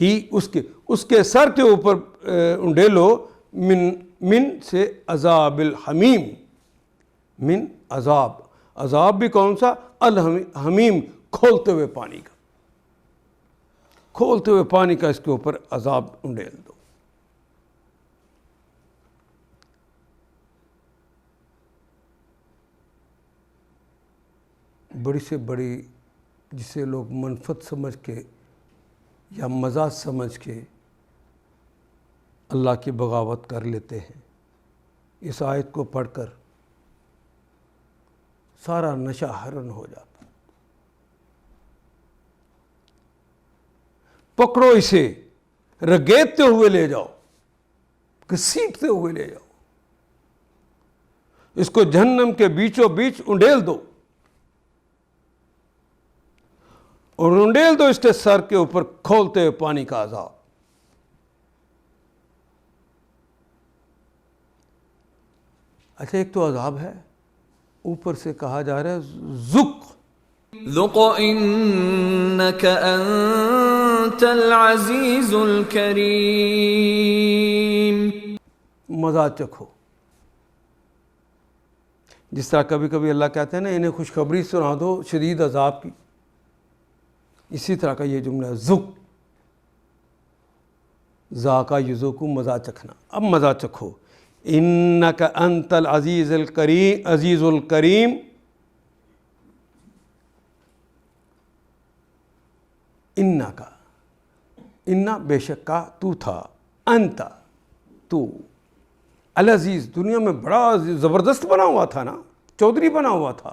ہی اس کے سر کے اوپر انڈیلو، من سے عذاب الحمیم، من عذاب، عذاب بھی کون سا؟ الحمیم کھولتے ہوئے پانی کا، کھولتے ہوئے پانی کا اس کے اوپر عذاب انڈیل دو. بڑی سے بڑی جسے لوگ منفعت سمجھ کے یا مزاج سمجھ کے اللہ کی بغاوت کر لیتے ہیں، اس آیت کو پڑھ کر سارا نشہ حرن ہو جاتا. پکڑو اسے، رگیدتے ہوئے لے جاؤ، گھسیٹتے ہوئے لے جاؤ، اس کو جہنم کے بیچوں بیچ انڈیل دو، اور انڈیل دو اس کے سر کے اوپر کھولتے ہوئے پانی کا عذاب. اچھا ایک تو عذاب ہے، اوپر سے کہا جا رہا ہے ذق، ذق انک انت العزیز الکریم. مزہ چکھو. جس طرح کبھی کبھی اللہ کہتے ہیں نا انہیں خوشخبری سنا دو شدید عذاب کی، اسی طرح کا یہ جملہ ہے ذق، ذاقہ یذوق مزہ چکھنا. اب مزہ چکھو. انک انت العزیز الکریم، عزیز الکریم. انکا، انا بے شک کا تو تھا، انت تو، العزیز دنیا میں بڑا زبردست بنا ہوا تھا نا، چودھری بنا ہوا تھا،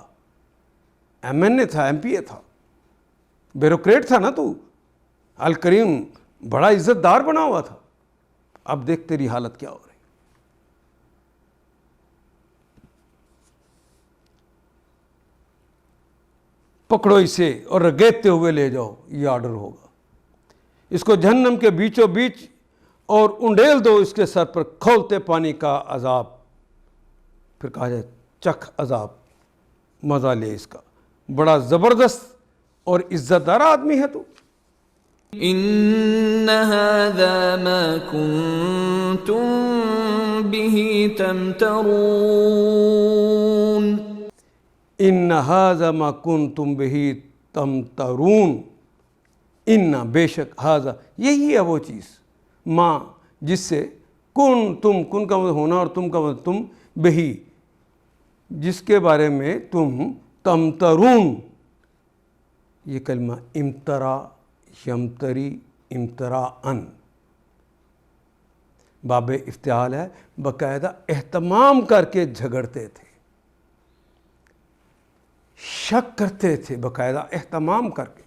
ایم این اے تھا، ایم پی اے تھا، بیوروکریٹ تھا نا تو، الکریم بڑا عزت دار بنا ہوا تھا. اب دیکھ تیری حالت کیا ہو رہی. پکڑو اسے اور رگیدتے ہوئے لے جاؤ، یہ آرڈر ہوگا. اس کو جہنم کے بیچوں بیچ اور انڈیل دو اس کے سر پر کھولتے پانی کا عذاب. پھر کہا جائے چکھ عذاب، مزہ لے اس کا، بڑا زبردست اور عزت دار آدمی ہے تو. ان هذا ما كنتم به تمترون. ان ھذا ما کنتم بہ تمترون. ان بے شک ھذا یہی ہے وہ چیز، ماں جس سے کن تم، کن کا مطلب ہونا اور تم کا مطلب تم، بہی جس کے بارے میں تم، تمترون یہ کلمہ امترا، یمتری، امتراءن باب افتعال ہے، باقاعدہ اہتمام کر کے جھگڑتے تھے، شک کرتے تھے، باقاعدہ اہتمام کر کے.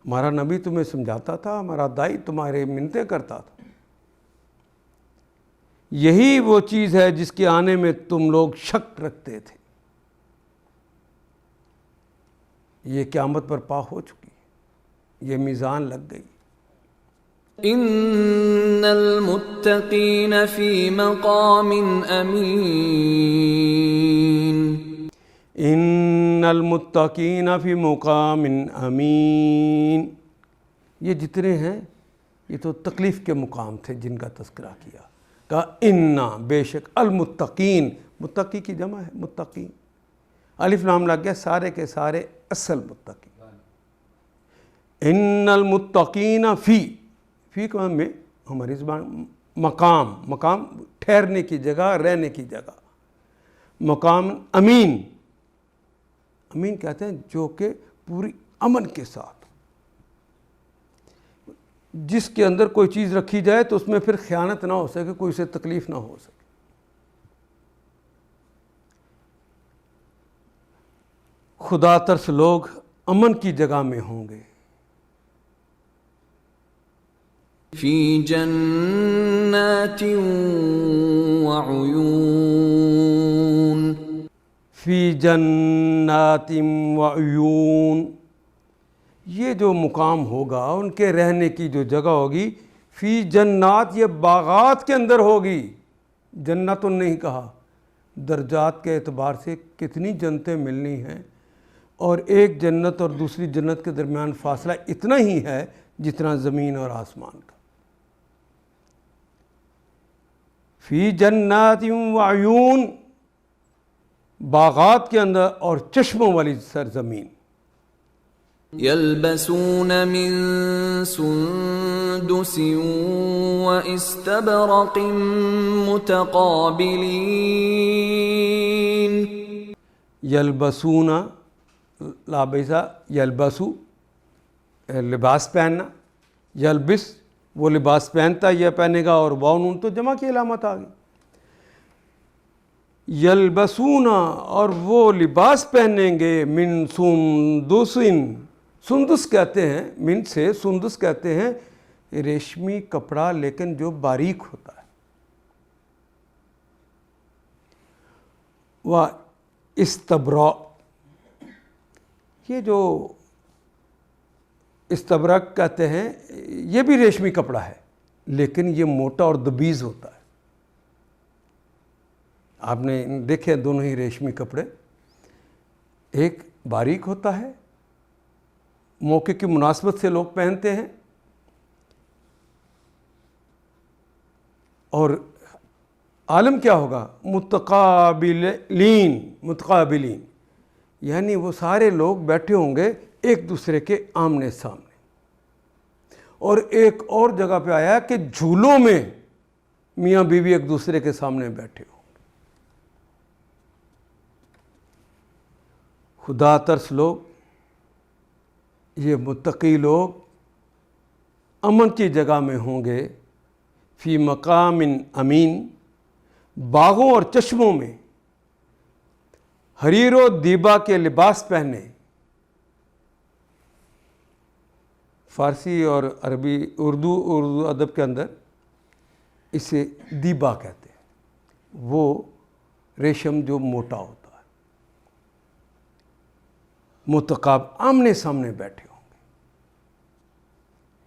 ہمارا نبی تمہیں سمجھاتا تھا، ہمارا دائی تمہارے منتیں کرتا تھا. یہی وہ چیز ہے جس کے آنے میں تم لوگ شک رکھتے تھے. یہ قیامت برپا ہو چکی، یہ میزان لگ گئی. ان المتقین فی مقام امین، ان المتقین فی مقام امین، یہ جتنے ہیں یہ تو تکلیف کے مقام تھے جن کا تذکرہ کیا، کہا انا بے شک، المتقین، متقی کی جمع ہے متقین، الف لام لگ گیا، سارے کے سارے اصل متقین، ان المتقین فی کو میں ہماری زبان مقام ٹھہرنے کی جگہ، رہنے کی جگہ، مقام امین کہتے ہیں جو کہ پوری امن کے ساتھ، جس کے اندر کوئی چیز رکھی جائے تو اس میں پھر خیانت نہ ہو سکے، کوئی سے تکلیف نہ ہو سکے۔ خدا ترس لوگ امن کی جگہ میں ہوں گے، فی جنات وعیون، فی جنات وعیون، یہ جو مقام ہوگا ان کے رہنے کی جو جگہ ہوگی، فی جنات، یہ باغات کے اندر ہوگی، جنت نہیں کہا، درجات کے اعتبار سے کتنی جنتیں ملنی ہیں، اور ایک جنت اور دوسری جنت کے درمیان فاصلہ اتنا ہی ہے جتنا زمین اور آسمان کا۔ فی جنات وعیون، باغات کے اندر اور چشموں والی سرزمین، یلبسون من سندس واستبرق متقابلین، یلبسون لابسا، یلبسو لباس پہننا، یلبس وہ لباس پہنتا، یہ پہنے گا، اور واو نون تو جمع کی علامت آ گئی، یلبسون، اور وہ لباس پہنیں گے، من سندسن، سندس کہتے ہیں، من سے سندس کہتے ہیں ریشمی کپڑا لیکن جو باریک ہوتا ہے، وہ استبرق، یہ جو استبرق کہتے ہیں یہ بھی ریشمی کپڑا ہے لیکن یہ موٹا اور دبیز ہوتا ہے، آپ نے دیکھے دونوں ہی ریشمی کپڑے، ایک باریک ہوتا ہے، موقع کی مناسبت سے لوگ پہنتے ہیں، اور عالم کیا ہوگا، متقابلین، یعنی وہ سارے لوگ بیٹھے ہوں گے ایک دوسرے کے آمنے سامنے، اور ایک اور جگہ پہ آیا کہ جھولوں میں میاں بیوی ایک دوسرے کے سامنے بیٹھے ہوں گے۔ خدا ترس لوگ، یہ متقی لوگ امن کی جگہ میں ہوں گے، فی مقام امین، باغوں اور چشموں میں، حریر و دیبا کے لباس پہنے، فارسی اور عربی اردو ادب کے اندر اسے دیبا کہتے ہیں، وہ ریشم جو موٹا ہوتا ہے، آمنے سامنے بیٹھے ہوں گے۔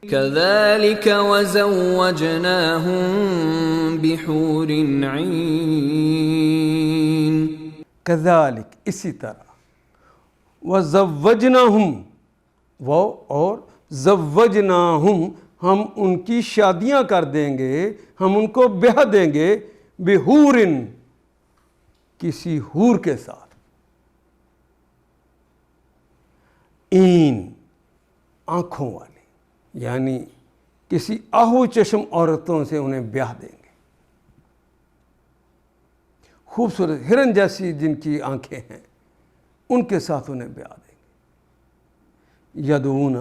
كذلك وزوجناهم بحور عین، کذالک، اسی طرح، وزوجناہم، وہ اور زوجناہم، ہم ان کی شادیاں کر دیں گے، ہم ان کو بیاہ دیں گے، بحور، کسی حور کے ساتھ، عین، آنکھوں والی، یعنی کسی آہو چشم عورتوں سے انہیں بیاہ دیں گے، خوبصورت ہرن جیسی جن کی آنکھیں ہیں ان کے ساتھ انہیں بیاہ دیں گے۔ یدعون،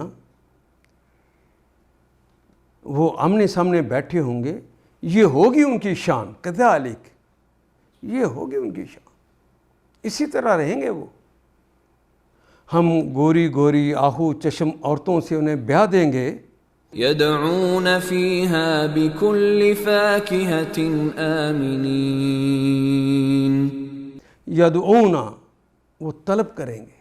وہ آمنے سامنے بیٹھے ہوں گے، یہ ہوگی ان کی شان، کذالک، یہ ہوگی ان کی شان، اسی طرح رہیں گے وہ، ہم گوری گوری آہو چشم عورتوں سے انہیں بیاہ دیں گے، یدعون فیہا بکل فاکہۃ آمنین، یدعون، وہ طلب کریں گے،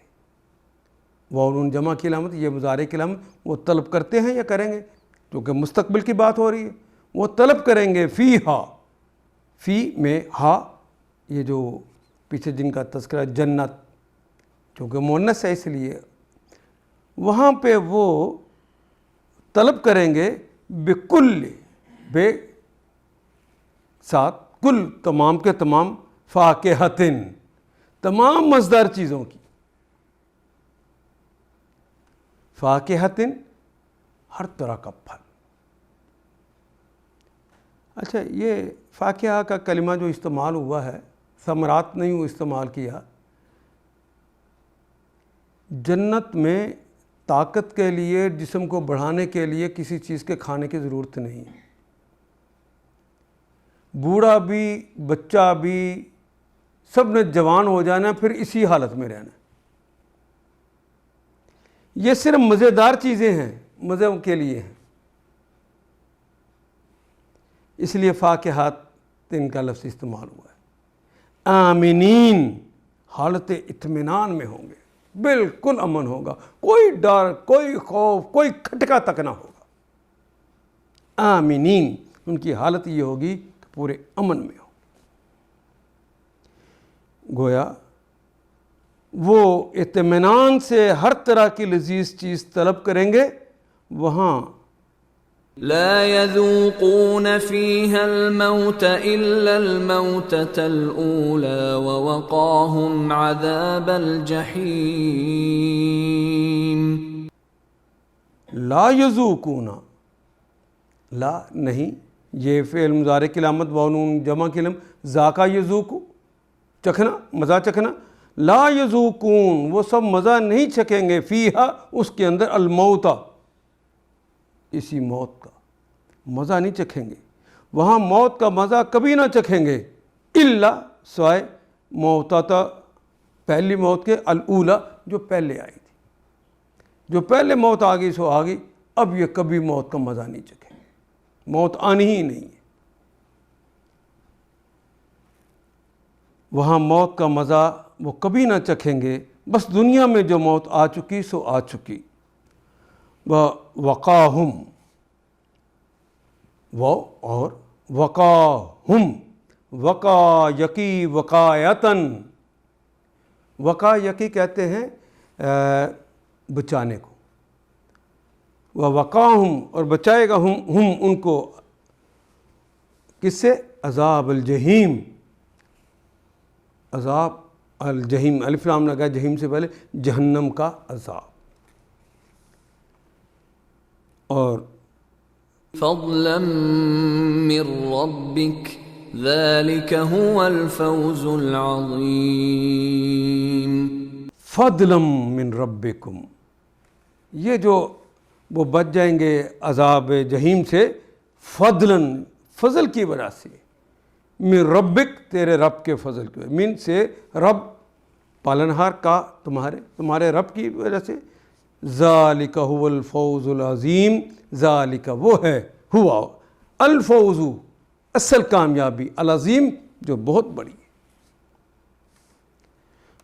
واو نون جمع کی علامت، یہ مضارع کی علامت، وہ طلب کرتے ہیں یا کریں گے، کیونکہ مستقبل کی بات ہو رہی ہے. وہ طلب کریں گے فیہا، فی میں ہا، یہ جو پیچھے جن کا تذکرہ جنت، کیونکہ مؤنث ہے اس لیے وہاں پہ وہ طلب کریں گے بکل، بے ساتھ کل، تمام کے تمام، فاکہتن، تمام مزیدار چیزوں کی، فاکہتن ہر طرح کا پھل. اچھا، یہ فاکہہ کا کلمہ جو استعمال ہوا ہے، ثمرات نہیں وہ استعمال کیا. جنت میں طاقت کے لیے، جسم کو بڑھانے کے لیے کسی چیز کے کھانے کی ضرورت نہیں. بوڑھا بھی، بچہ بھی، سب نے جوان ہو جانا، پھر اسی حالت میں رہنا. یہ صرف مزیدار چیزیں ہیں، مزے کے لیے ہیں. اس لیے فاکہات ان کا لفظ استعمال ہوا ہے. آمنین، حالت اطمینان میں ہوں گے، بالکل امن ہوگا، کوئی ڈر، کوئی خوف، کوئی کھٹکا تک نہ ہوگا. آمنین، ان کی حالت یہ ہوگی کہ پورے امن میں ہو. گویا وہ اطمینان سے ہر طرح کی لذیذ چیز طلب کریں گے. وہاں لا يذوقون فيها الموت إلا الموتة الأولى ووقاهم عذاب الجحيم. لا یذوقون، لا نہیں، یہ فعل مضارع کی علامت واو نون جمع کی علم، ذاقہ یذوق، چکھنا، مزہ چکھنا. لا یذوقون، وہ سب مزہ نہیں چکھیں گے، فیہا، اس کے اندر، الموتا، اسی موت کا مزہ نہیں چکھیں گے. وہاں موت کا مزہ کبھی نہ چکھیں گے، الا، سوائے موتتا، پہلی موت کے، الاولا، جو پہلے آئی تھی. جو پہلے موت آ گئی سو آ گئی، اب یہ کبھی موت کا مزہ نہیں چکھیں گے، موت آنی ہی نہیں ہے. وہاں موت کا مزہ وہ کبھی نہ چکھیں گے. بس دنیا میں جو موت آ چکی سو آ چکی. وقاہم، وہ اور وقاہم، وقا یقی، وقایتن، وقا یقی کہتے ہیں بچانے کو. وقاہم، اور بچائے گا ہم ان کو، کس سے؟ عذاب الجحیم، عذاب الجحیم، الف لام لگا جحیم سے پہلے، جہنم کا عذاب. اور فضلا من ربك ذلك هو الفوز العظيم. فضلا من ربکم، یہ جو وہ بچ جائیں گے عذاب جہیم سے، فضلاً، فضل کی وجہ سے، من ربک، تیرے رب کے فضل کی وجہ، من سے رب، پالنہار کا، تمہارے رب کی وجہ سے. ذالک هو الفوز العظیم، ذالک وہ ہے، ہوا الفوز، اصل کامیابی، العظیم، جو بہت بڑی ہے.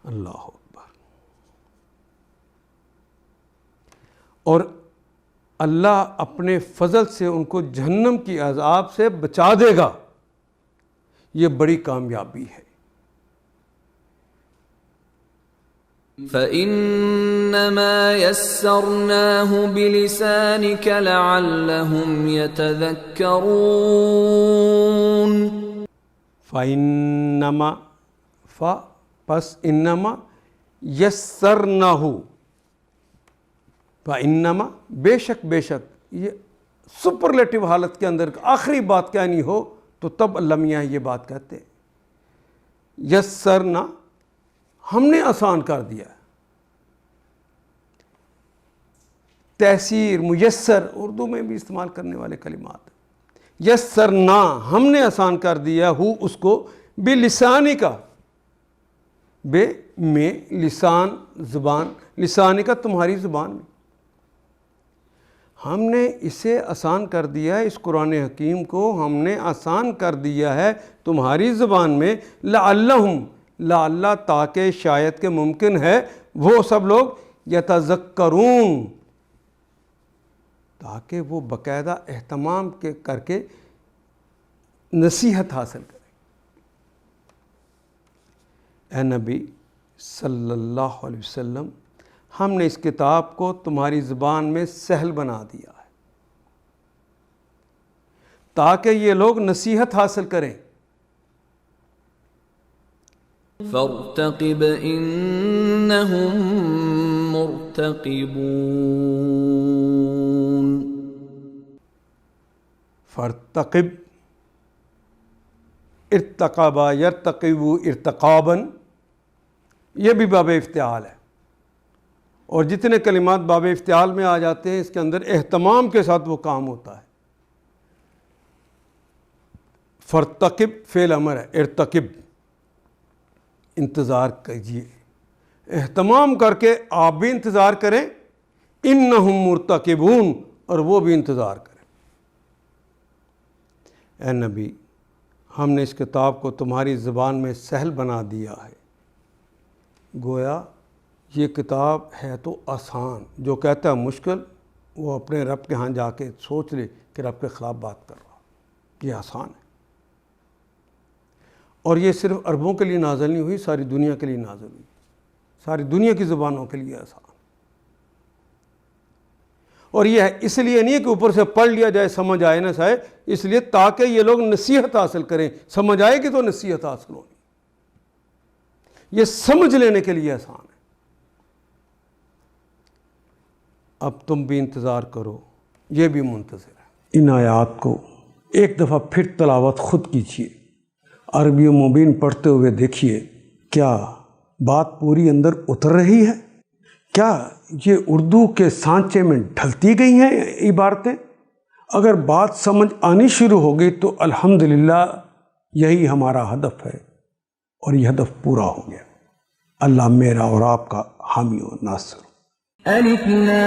اللہ اکبر. اور اللہ اپنے فضل سے ان کو جہنم کی عذاب سے بچا دے گا، یہ بڑی کامیابی ہے. فَإِنَّمَا يَسَّرْنَاهُ بِلِسَانِكَ لَعَلَّهُمْ يَتَذَكَّرُونَ. فَإِنَّمَا، پس انما، یسرناہ، فَإِنَّمَا، بے شک، بے شک، یہ سپرلیٹو حالت کے اندر آخری بات کہنی ہو تو تب اللہ میاں یہ بات کہتے ہیں. یسرنا، ہم نے آسان کر دیا. تیسیر، میسر، اردو میں بھی استعمال کرنے والے کلمات. یسرنا، ہم نے آسان کر دیا، ہو اس کو، بلسانی کا، بے میں، لسان زبان، لسانی کا تمہاری زبان میں. ہم نے اسے آسان کر دیا ہے، اس قرآن حکیم کو ہم نے آسان کر دیا ہے تمہاری زبان میں. لعلہم، لعلہ، تاکہ، شاید کہ، ممکن ہے وہ سب لوگ یتذکرون، تاکہ وہ باقاعدہ اہتمام کر کے نصیحت حاصل کریں۔ اے نبی صلی اللہ علیہ وسلم، ہم نے اس کتاب کو تمہاری زبان میں سہل بنا دیا ہے تاکہ یہ لوگ نصیحت حاصل کریں۔ فارتقب انہم مرتقبون۔ فرتقب، ارتقبا یرتقب ارتقابا، یہ بھی باب افتعال ہے، اور جتنے کلمات باب افتعال میں آ جاتے ہیں اس کے اندر اہتمام کے ساتھ وہ کام ہوتا ہے۔ فرتقب فعل امر ہے، ارتقب انتظار کیجیے، اہتمام کر کے آپ بھی انتظار کریں، انہم مرتقبون، اور وہ بھی انتظار کریں۔ اے نبی، ہم نے اس کتاب کو تمہاری زبان میں سہل بنا دیا ہے۔ گویا یہ کتاب ہے تو آسان، جو کہتا ہے مشکل وہ اپنے رب کے ہاں جا کے سوچ لے کہ رب کے خلاف بات کر رہا، یہ آسان ہے۔ اور یہ صرف عربوں کے لیے نازل نہیں ہوئی، ساری دنیا کے لیے نازل ہوئی، ساری دنیا کی زبانوں کے لیے آسان۔ اور یہ ہے اس لیے نہیں کہ اوپر سے پڑھ لیا جائے سمجھ آئے نہ سائے، اس لیے تاکہ یہ لوگ نصیحت حاصل کریں، سمجھ آئے گی تو نصیحت حاصل ہوگی، یہ سمجھ لینے کے لیے آسان ہے۔ اب تم بھی انتظار کرو، یہ بھی منتظر ہے۔ ان آیات کو ایک دفعہ پھر تلاوت خود کیجیے، عربی و مبین پڑھتے ہوئے دیکھیے کیا بات پوری اندر اتر رہی ہے، کیا یہ اردو کے سانچے میں ڈھلتی گئی ہیں عبارتیں۔ اگر بات سمجھ آنی شروع ہوگی تو الحمدللہ یہی ہمارا ہدف ہے، اور یہ ہدف پورا ہو گیا۔ اللہ میرا اور آپ کا حامی و ناصر۔ الف لام